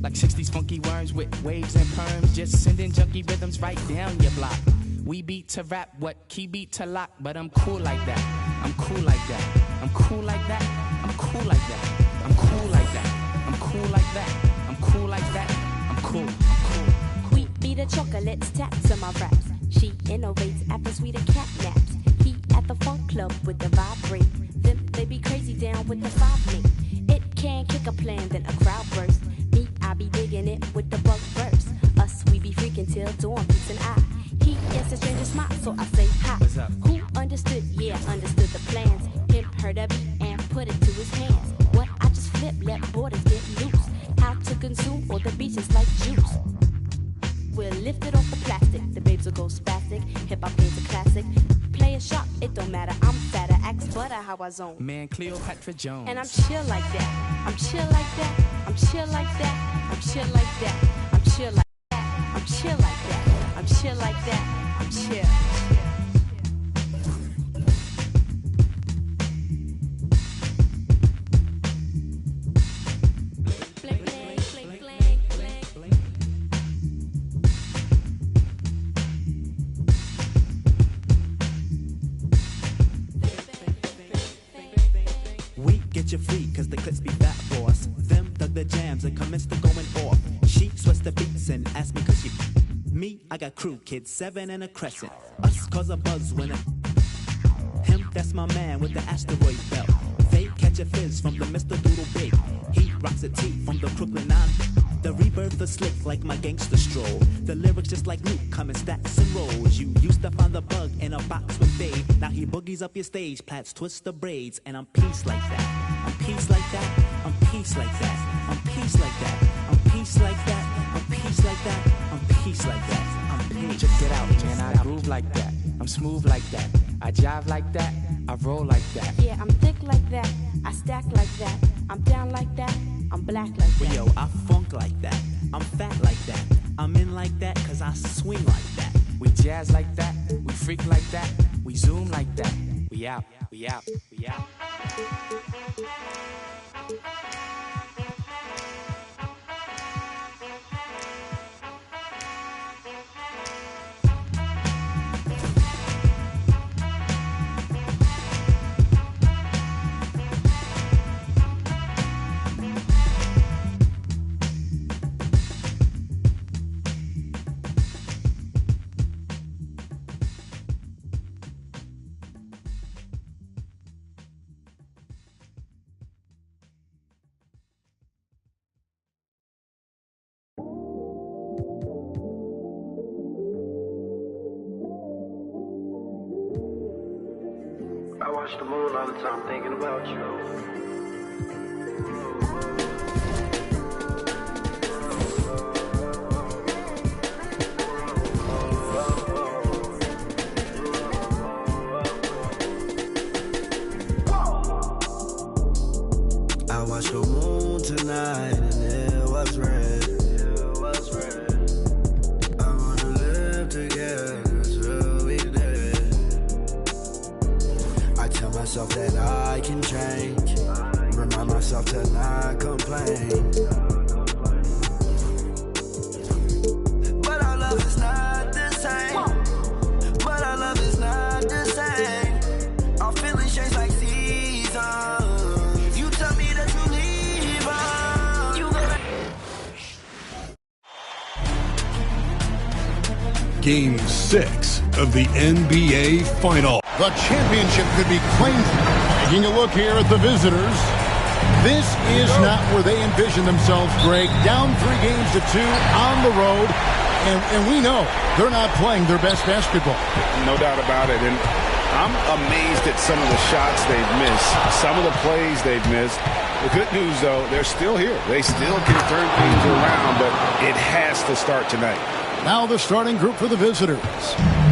[SPEAKER 13] Like 60s funky worms with waves and perms. Just sending junky rhythms right down your block. We beat to rap, what key beat to lock. But I'm cool like that. I'm cool like that. I'm cool like that. I'm cool like that. I'm cool like that. I'm cool like that. I'm cool like that. I'm cool. I'm cool.
[SPEAKER 14] We beat the chocolates, taps on my raps. She innovates after sweeter cat naps. He at the funk club with the vibrate. Them they be crazy down with the 5 link. It can kick a plan, then a crowd burst. Me, I be digging it with the bug verse. Us, we be freaking till dawn, peace and I. He gets a stranger smile, so I say hi.
[SPEAKER 13] What's up?
[SPEAKER 14] Who understood? Yeah, understood the plans. Him heard of it and put it to his hands. What I just flip, let borders get loose. How to consume all the beaches like juice. We'll lift it off the plastic. The babes will go spastic. Hip hop game's a classic. Play a shot, it don't matter. I'm fatter, axe butter, how I zone.
[SPEAKER 13] Man, Cleopatra Jones.
[SPEAKER 14] And I'm chill like that. I'm chill like that. I'm chill like that. I'm chill like that. I'm chill like that. I'm chill like that. I'm chill like that. I'm chill.
[SPEAKER 15] Get you free, cause the clips be fat for us. Them dug the jams and commenced to going off. She sweats the beats and asked me cause she me, I got crew, kids, 7 and a crescent. Us cause a buzz when him, that's my man with the asteroid belt. They catch a fizz from the Mr. Doodle Big. He rocks a tee from the Brooklyn 9. The rebirth is slick like my gangster stroll. The lyrics just like Luke, come in stacks and rolls. You used to find the bug in a box with Dave. Now he boogies up your stage, plats twist the braids. And I'm peace like that. I'm peace like that. I'm peace like that. I'm peace like that. I'm peace like that. I'm peace like that. I'm peace like that. I'm peace.
[SPEAKER 13] Check it out, man. I groove like that. I'm smooth like that. I jive like that. I roll like that.
[SPEAKER 14] Yeah, I'm thick like that. I stack like that. I'm down like that. I'm black like that.
[SPEAKER 15] Yo, I funk like that. I'm fat like that. I'm in like that cause I swing like that.
[SPEAKER 13] We jazz like that. We freak like that. We zoom like that. We out. We out. We out.
[SPEAKER 16] watch the moon all the time thinking about you.
[SPEAKER 6] I watched the moon tonight and it was red. I wanna live together till we dead. I tell myself that I can change. Remind myself to not complain. But our love is not the same. But our love is not the same. Our feelings change like seasons. You tell me that you leave us. You gonna...
[SPEAKER 17] Game 6 of the NBA Final.
[SPEAKER 7] The championship could be claimed. Taking a look here at the visitors. This is not where they envision themselves, Greg. Down 3 games to 2 on the road. And we know they're not playing their best basketball.
[SPEAKER 11] No doubt about it. And I'm amazed at some of the shots they've missed, some of the plays they've missed. The good news, though, they're still here. They still can turn things around, but it has to start tonight.
[SPEAKER 7] Now the starting group for the visitors.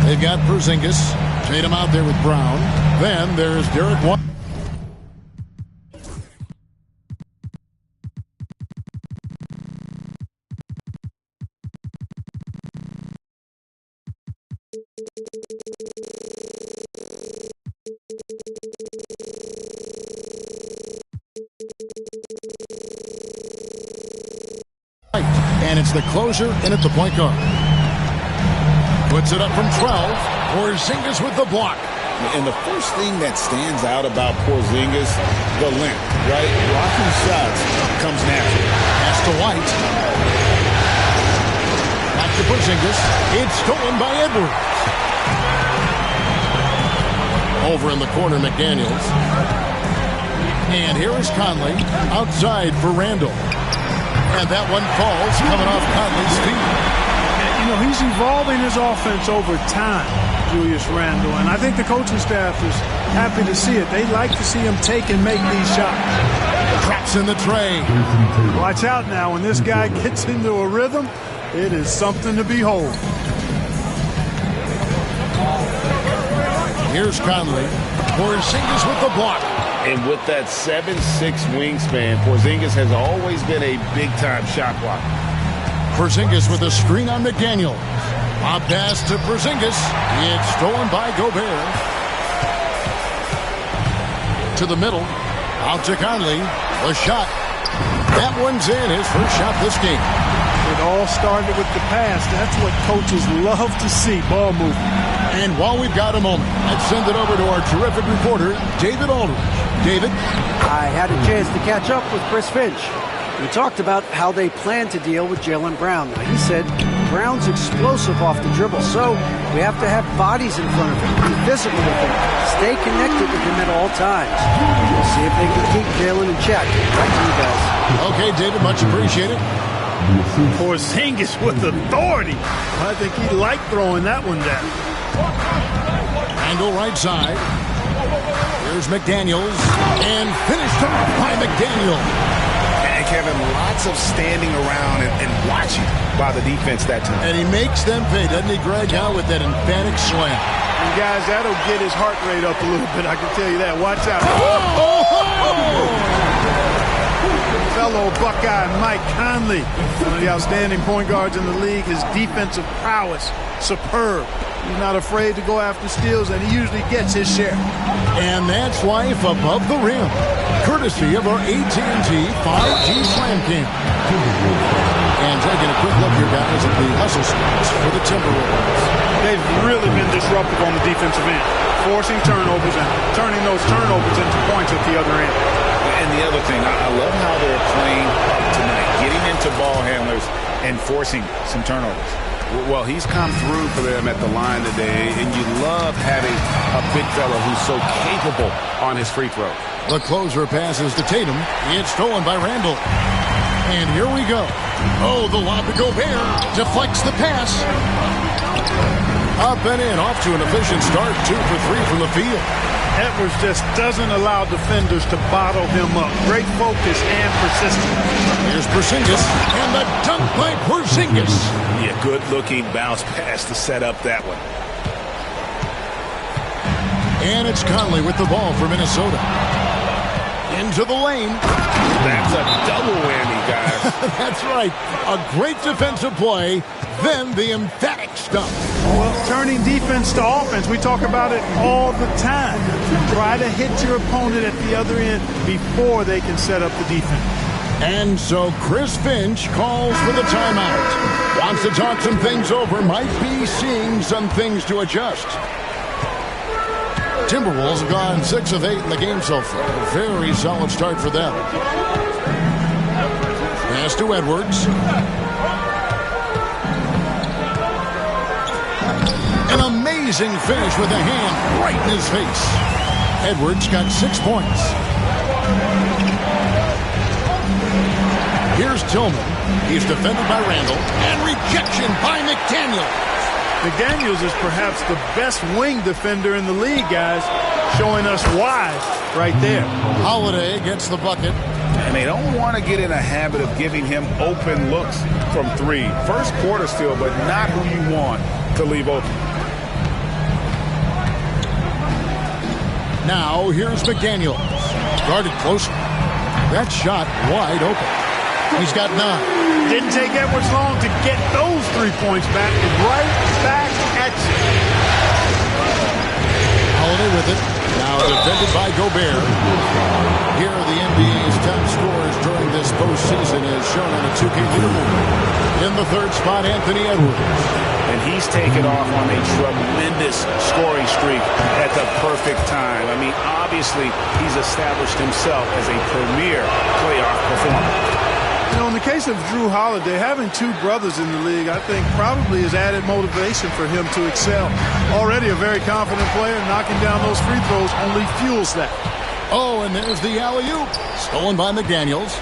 [SPEAKER 7] They've got Porzingis, Tatum out there with Brown. Then there's Derek White. And it's the closer in at the point guard. Puts it up from 12. Porzingis with the block.
[SPEAKER 8] And the first thing that stands out about Porzingis, the length, right? Blocking shots comes natural.
[SPEAKER 7] Pass to White. Back to Porzingis. It's stolen by Edwards. Over in the corner, McDaniels. And here is Conley outside for Randall. And that one falls, coming off Conley's feet.
[SPEAKER 18] You know, he's evolving his offense over time, Julius Randle. And I think the coaching staff is happy to see it. They like to see him take and make these shots.
[SPEAKER 7] Traps in the tray.
[SPEAKER 18] Watch out now. When this guy gets into a rhythm, it is something to behold.
[SPEAKER 7] Here's Conley. Porzingis with the block.
[SPEAKER 8] And with that 7'6" wingspan, Porzingis has always been a big-time shot blocker.
[SPEAKER 7] Porzingis with a screen on McDaniel. Lob pass to Porzingis. It's stolen by Gobert. To the middle. Out to Conley. The shot. That one's in. His first shot this game.
[SPEAKER 18] It all started with the pass. That's what coaches love to see, ball movement.
[SPEAKER 7] And while we've got a moment, let's send it over to our terrific reporter, David Aldridge. David?
[SPEAKER 10] I had a chance to catch up with Chris Finch. We talked about how they plan to deal with Jaylen Brown. Now, he said Brown's explosive off the dribble, so we have to have bodies in front of him, be physical with him, stay connected with him at all times. We'll see if they can keep Jaylen in check. Back to you guys.
[SPEAKER 7] Okay, David, much appreciated.
[SPEAKER 18] Porzingis with authority. I think he liked throwing that one down.
[SPEAKER 7] Angle right side. Here's McDaniels. And finished off by McDaniel.
[SPEAKER 11] And Kevin, lots of standing around and watching by the defense that time.
[SPEAKER 7] And he makes them pay, doesn't he, Greg? Now with that emphatic slam.
[SPEAKER 18] And guys, that'll get his heart rate up a little bit, I can tell you that. Watch out. Fellow Buckeye Mike Conley, one of the outstanding point guards in the league. His defensive prowess, superb. He's not afraid to go after steals, and he usually gets his share.
[SPEAKER 7] And that's life above the rim, courtesy of our AT&T 5G Slam Cam. And taking a quick look here, guys, at the hustle stats for the Timberwolves.
[SPEAKER 18] They've really been disruptive on the defensive end, forcing turnovers and turning those turnovers into points at the other end.
[SPEAKER 8] And the other thing, I love how they're playing tonight, getting into ball handlers and forcing some turnovers.
[SPEAKER 11] Well, he's come through for them at the line today, and you love having a big fella who's so capable on his free throw.
[SPEAKER 7] The closer passes to Tatum. It's stolen by Randall. And here we go. Oh, the lob to Gobert deflects the pass. Up and in, off to an efficient start, 2 for 3 from the field.
[SPEAKER 18] Edwards just doesn't allow defenders to bottle him up. Great focus and persistence.
[SPEAKER 7] Here's Porzingis, and the dunk by Porzingis.
[SPEAKER 11] Yeah, good-looking bounce pass to set up that one.
[SPEAKER 7] And it's Conley with the ball for Minnesota. Into the lane.
[SPEAKER 11] That's a double whammy, guys.
[SPEAKER 7] That's right. A great defensive play, then the emphatic stop.
[SPEAKER 18] Well, turning defense to offense, we talk about it all the time. Try to hit your opponent at the other end before they can set up the defense.
[SPEAKER 7] And so Chris Finch calls for the timeout. Wants to talk some things over, might be seeing some things to adjust. Timberwolves have gone 6 of 8 in the game so far. A very solid start for them. Pass to Edwards. An amazing finish with a hand right in his face. Edwards got 6 points. Here's Tillman. He's defended by Randall. And rejection by McDaniels.
[SPEAKER 18] McDaniels is perhaps the best wing defender in the league, guys. Showing us why right there.
[SPEAKER 7] Holiday gets the bucket.
[SPEAKER 8] And they don't want to get in a habit of giving him open looks from 3. First quarter still, but not who you want to leave open.
[SPEAKER 7] Now here's McDaniels. Guarded closely. That shot wide open. He's got 9.
[SPEAKER 18] Didn't take Edwards long to get those 3 points back. Right back at you.
[SPEAKER 7] Holiday with it. Now defended by Gobert. Here are the NBA's top scorers during this postseason as shown on a 2K leaderboard. In the 3rd spot, Anthony Edwards.
[SPEAKER 11] And he's taken off on a tremendous scoring streak at the perfect time. I mean, obviously, he's established himself as a premier playoff performer.
[SPEAKER 18] You know, in the case of Jrue Holiday, having 2 brothers in the league, I think probably is added motivation for him to excel. Already a very confident player, knocking down those free throws only fuels that.
[SPEAKER 7] Oh, and there's the alley-oop. Stolen by McDaniels.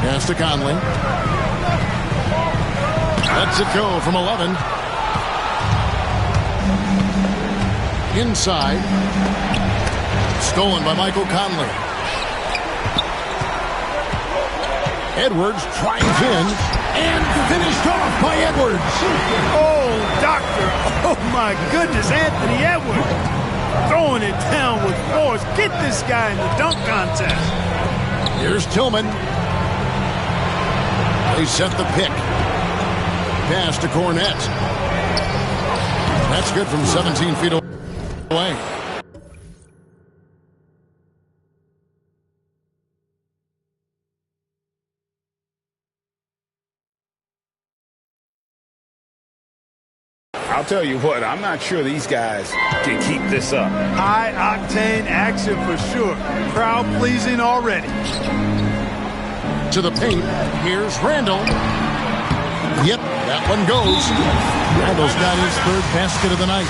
[SPEAKER 7] Pass to Conley. Lets it go from 11. Inside. Stolen by Michael Conley. Edwards drives in and finished off by Edwards.
[SPEAKER 18] Oh, doctor. Oh, my goodness, Anthony Edwards. Throwing it down with force. Get this guy in the dunk contest.
[SPEAKER 7] Here's Tillman. They set the pick. Pass to Cornette. That's good from 17 feet away.
[SPEAKER 8] I'll tell you what, I'm not sure these guys can keep this up.
[SPEAKER 18] High-octane action for sure. Crowd-pleasing already.
[SPEAKER 7] To the paint. Here's Randall. Yep, that one goes. Randall's got his 3rd basket of the night.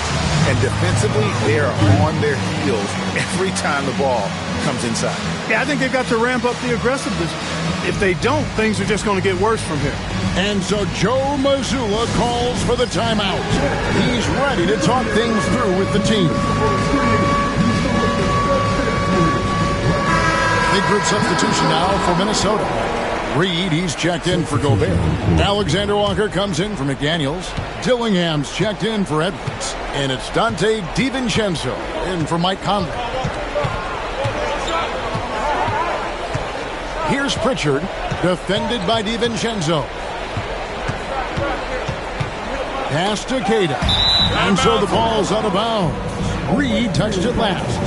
[SPEAKER 8] And defensively, they are on their heels every time the ball comes inside.
[SPEAKER 18] Yeah, I think they've got to ramp up the aggressiveness. If they don't, things are just going to get worse from here.
[SPEAKER 7] And so Joe Mazzulla calls for the timeout. He's ready to talk things through with the team. Big group substitution now for Minnesota. Reed, he's checked in for Gobert. Alexander Walker comes in for McDaniels. Dillingham's checked in for Edwards. And it's Dante DiVincenzo in for Mike Conley. Here's Pritchard, defended by DiVincenzo. Pass to Queta. And so the ball's out of bounds. Reed touched it last.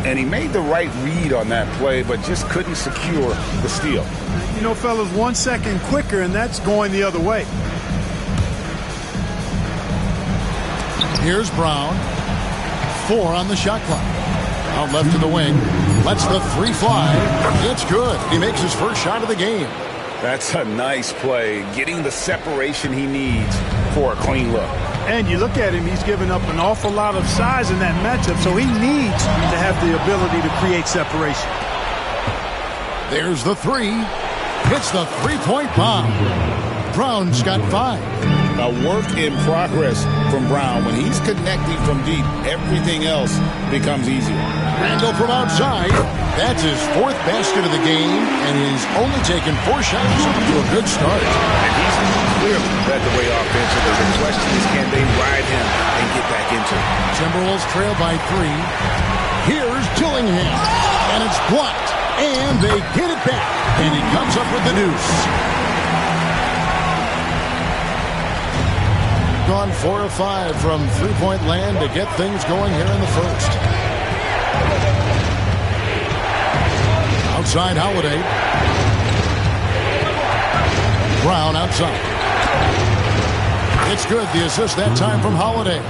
[SPEAKER 8] And he made the right read on that play, but just couldn't secure the steal.
[SPEAKER 18] You know, fellas, 1 second quicker, and that's going the other way.
[SPEAKER 7] Here's Brown. 4 on the shot clock. Out left to the wing. Lets the 3 fly. It's good. He makes his first shot of the game.
[SPEAKER 8] That's a nice play, getting the separation he needs for a clean look.
[SPEAKER 18] And you look at him, he's given up an awful lot of size in that matchup, so he needs to have the ability to create separation.
[SPEAKER 7] There's the 3. Hits the 3-point bomb. Brown's got 5.
[SPEAKER 8] A work in progress from Brown. When he's connecting from deep, everything else becomes easier.
[SPEAKER 7] Randall from outside. That's his 4th basket of the game, and he's only taken 4 shots to a good start.
[SPEAKER 11] And he's clearly led the way offensively. The question is, can they ride him and get back into it?
[SPEAKER 7] Timberwolves trail by 3. Here's Dillingham, and it's blocked, and they get it back, and he comes up with the deuce. Gone 4 of 5 from three-point land to get things going here in the first. Outside Holiday. Brown outside. It's good. The assist that time from Holiday.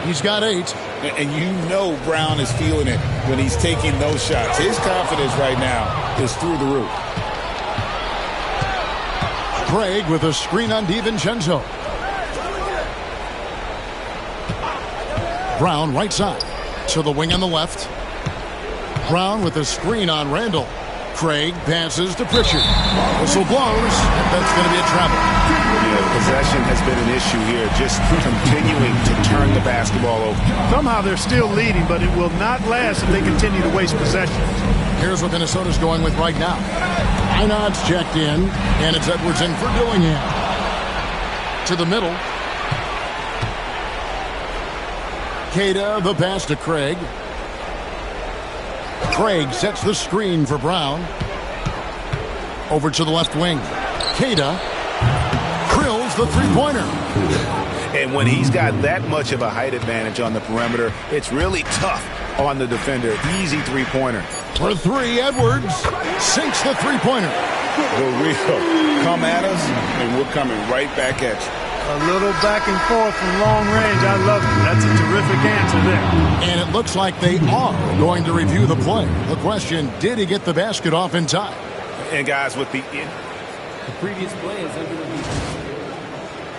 [SPEAKER 7] He's got 8.
[SPEAKER 8] And you know Brown is feeling it when he's taking those shots. His confidence right now is through the roof.
[SPEAKER 7] Craig with a screen on DiVincenzo. Brown right side to the wing on the left. Brown with a screen on Randall. Craig passes to Pritchard. Whistle blows. That's going to be a travel.
[SPEAKER 11] Possession has been an issue here, just continuing to turn the basketball over.
[SPEAKER 18] Somehow they're still leading, but it will not last if they continue to waste possessions.
[SPEAKER 7] Here's what Minnesota's going with right now. Einod's checked in, and it's Edwards in for Dillingham. To the middle. Queta, the pass to Craig. Craig sets the screen for Brown. Over to the left wing. Queta drills the three-pointer.
[SPEAKER 11] And when he's got that much of a height advantage on the perimeter, it's really tough on the defender. Easy three-pointer.
[SPEAKER 7] For 3, Edwards sinks the three-pointer.
[SPEAKER 8] The real come at us, and we're coming right back at you.
[SPEAKER 18] A little back and forth from long range. I love it. That's a terrific answer there.
[SPEAKER 7] And it looks like they are going to review the play. The question, did he get the basket off in time?
[SPEAKER 11] And guys, with the
[SPEAKER 19] previous play is going to be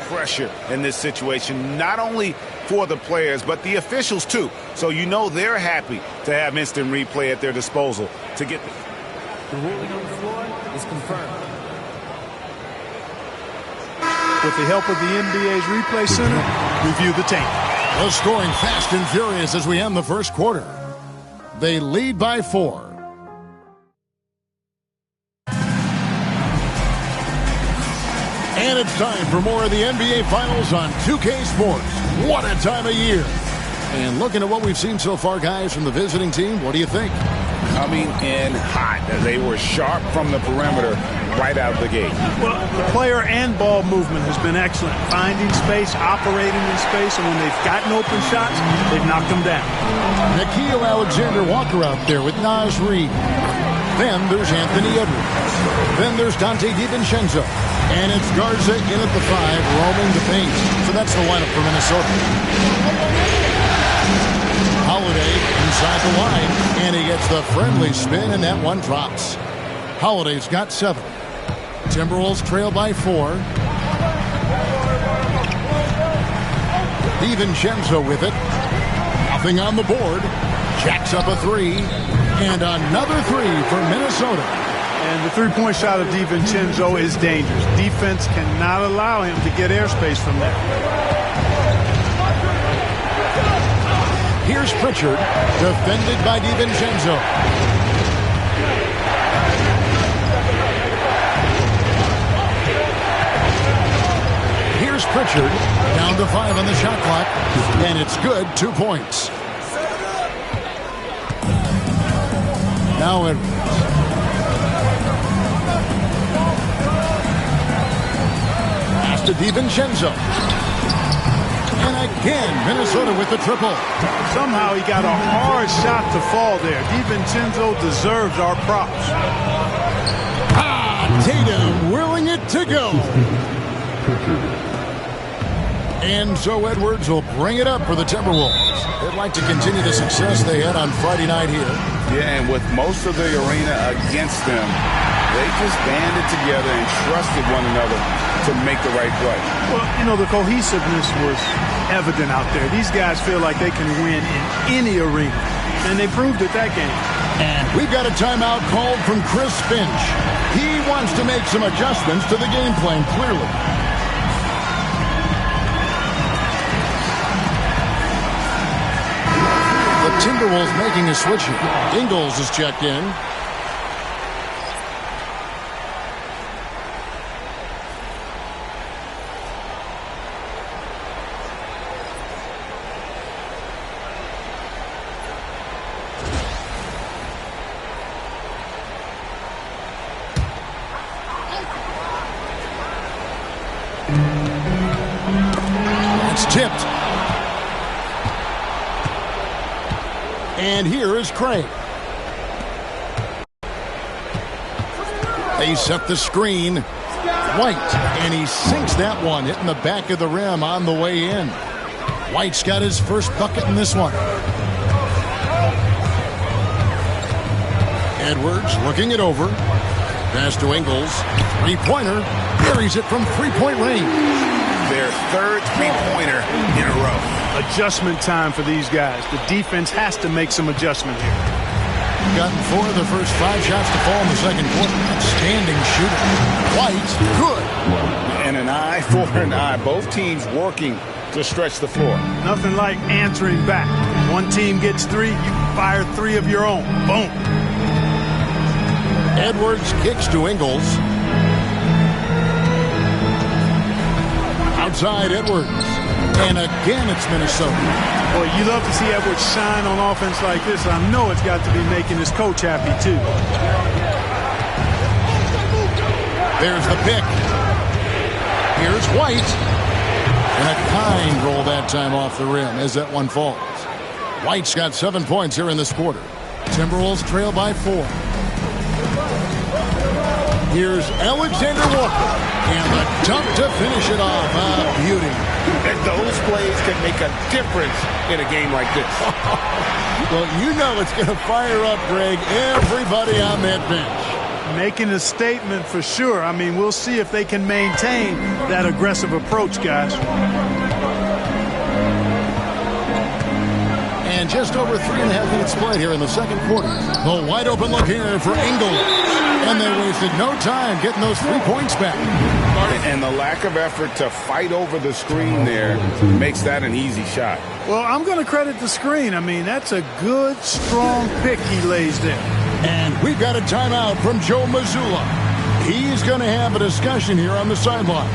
[SPEAKER 11] pressure in this situation, not only for the players, but the officials too. So you know they're happy to have instant replay at their disposal to get
[SPEAKER 19] the ruling on the floor is confirmed.
[SPEAKER 18] With the help of the NBA's Replay Center, review the tape.
[SPEAKER 7] The scoring fast and furious as we end the first quarter. They lead by 4. And it's time for more of the NBA Finals on 2K Sports. What a time of year. And looking at what we've seen so far, guys, from the visiting team, what do you think?
[SPEAKER 8] Coming in hot. They were sharp from the perimeter right out of the gate.
[SPEAKER 18] Well, the player and ball movement has been excellent. Finding space, operating in space, and when they've gotten open shots, they've knocked them down.
[SPEAKER 7] Nickeil Alexander-Walker out there with Naz Reid. Then there's Anthony Edwards. Then there's Dante DiVincenzo. And it's Garza in at the 5, roaming the paint. So that's the lineup for Minnesota. Holiday inside the line, and he gets the friendly spin, and that one drops. Holiday's got 7. Timberwolves trail by 4. DiVincenzo with it. Nothing on the board. Jacks up a 3. And another 3 for Minnesota.
[SPEAKER 18] And the three-point shot of DiVincenzo is dangerous. Defense cannot allow him to get airspace from there.
[SPEAKER 7] Here's Pritchard, defended by DiVincenzo. Here's Pritchard, down to 5 on the shot clock, and it's good, 2 points. Now Edwards. Pass to DiVincenzo. And again, Minnesota with the triple.
[SPEAKER 18] Somehow he got a hard shot to fall there. DiVincenzo deserves our props.
[SPEAKER 7] Tatum willing it to go. And so Edwards will bring it up for the Timberwolves. They'd like to continue the success they had on Friday night here.
[SPEAKER 8] Yeah, and with most of the arena against them, they just banded together and trusted one another to make the right play.
[SPEAKER 18] Well, you know, the cohesiveness was evident out there. These guys feel like they can win in any arena, and they proved it that game.
[SPEAKER 7] And we've got a timeout called from Chris Finch. He wants to make some adjustments to the game plan, clearly. Timberwolves making a switch here. Ingles is checked in. Tipped. And here is Craig. They set the screen. White, and he sinks that one, hitting the back of the rim on the way in. White's got his first bucket in this one. Edwards looking it over. Pass to Ingles. Three-pointer. Buries it from three-point range.
[SPEAKER 11] Their third three-pointer in a row.
[SPEAKER 18] Adjustment time for these guys. The defense has to make some adjustment here.
[SPEAKER 7] Gotten 4 of the first 5 shots to fall in the second quarter. Outstanding shooter. White, good.
[SPEAKER 11] And an eye for an eye. Both teams working to stretch the floor.
[SPEAKER 18] Nothing like answering back. One team gets 3, you fire 3 of your own. Boom.
[SPEAKER 7] Edwards kicks to Ingles. Outside Edwards. And again it's Minnesota.
[SPEAKER 18] Boy, you love to see Edwards shine on offense like this. I know it's got to be making his coach happy too.
[SPEAKER 7] There's the pick. Here's White. And a kind roll that time off the rim as that one falls. White's got 7 points here in this quarter. Timberwolves trail by 4. Here's Alexander Walker. And the dunk to finish it off. Beauty.
[SPEAKER 11] And those plays can make a difference in a game like this.
[SPEAKER 7] Well, you know it's going to fire up, Greg, everybody on that bench.
[SPEAKER 18] Making a statement for sure. I mean, we'll see if they can maintain that aggressive approach, guys.
[SPEAKER 7] And just over 3.5 minutes played here in the second quarter. The wide open look here for Ingles. And they wasted no time getting those 3 points back.
[SPEAKER 11] And the lack of effort to fight over the screen there makes that an easy shot.
[SPEAKER 18] Well, I'm going to credit the screen. I mean, that's a good, strong pick he lays there.
[SPEAKER 7] And we've got a timeout from Joe Mazzulla. He's going to have a discussion here on the sideline.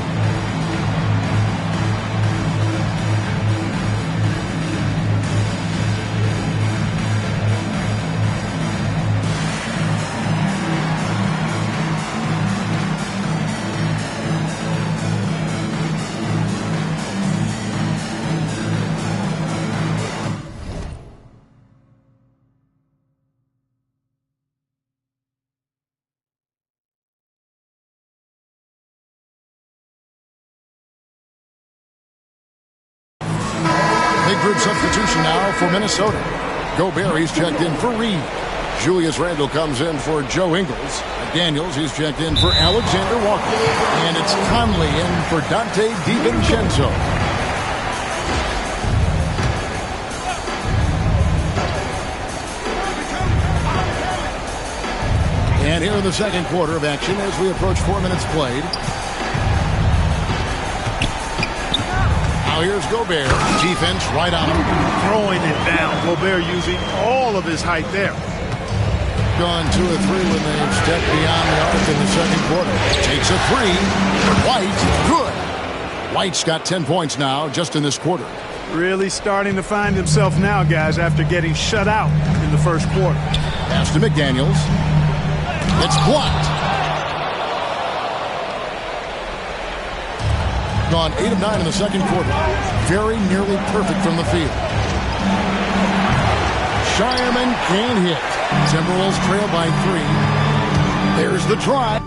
[SPEAKER 7] Group substitution now for Minnesota. Gobert, he's checked in for Reed. Julius Randle comes in for Joe Ingles. Daniels, he's checked in for Alexander Walker. And it's Conley in for Dante DiVincenzo. And here in the second quarter of action as we approach 4 minutes played. Now here's Gobert. Defense right on him.
[SPEAKER 18] Throwing it down. Gobert using all of his height there.
[SPEAKER 7] Gone 2 of 3 when they've stepped beyond the arc in the second quarter. Takes a 3. White, good. White's got 10 points now just in this quarter.
[SPEAKER 18] Really starting to find himself now, guys, after getting shut out in the first quarter.
[SPEAKER 7] Pass to McDaniels. It's blocked. Gone 8 of 9 in the second quarter. Very nearly perfect from the field. Shireman can't hit. Timberwolves trail by 3. There's the try.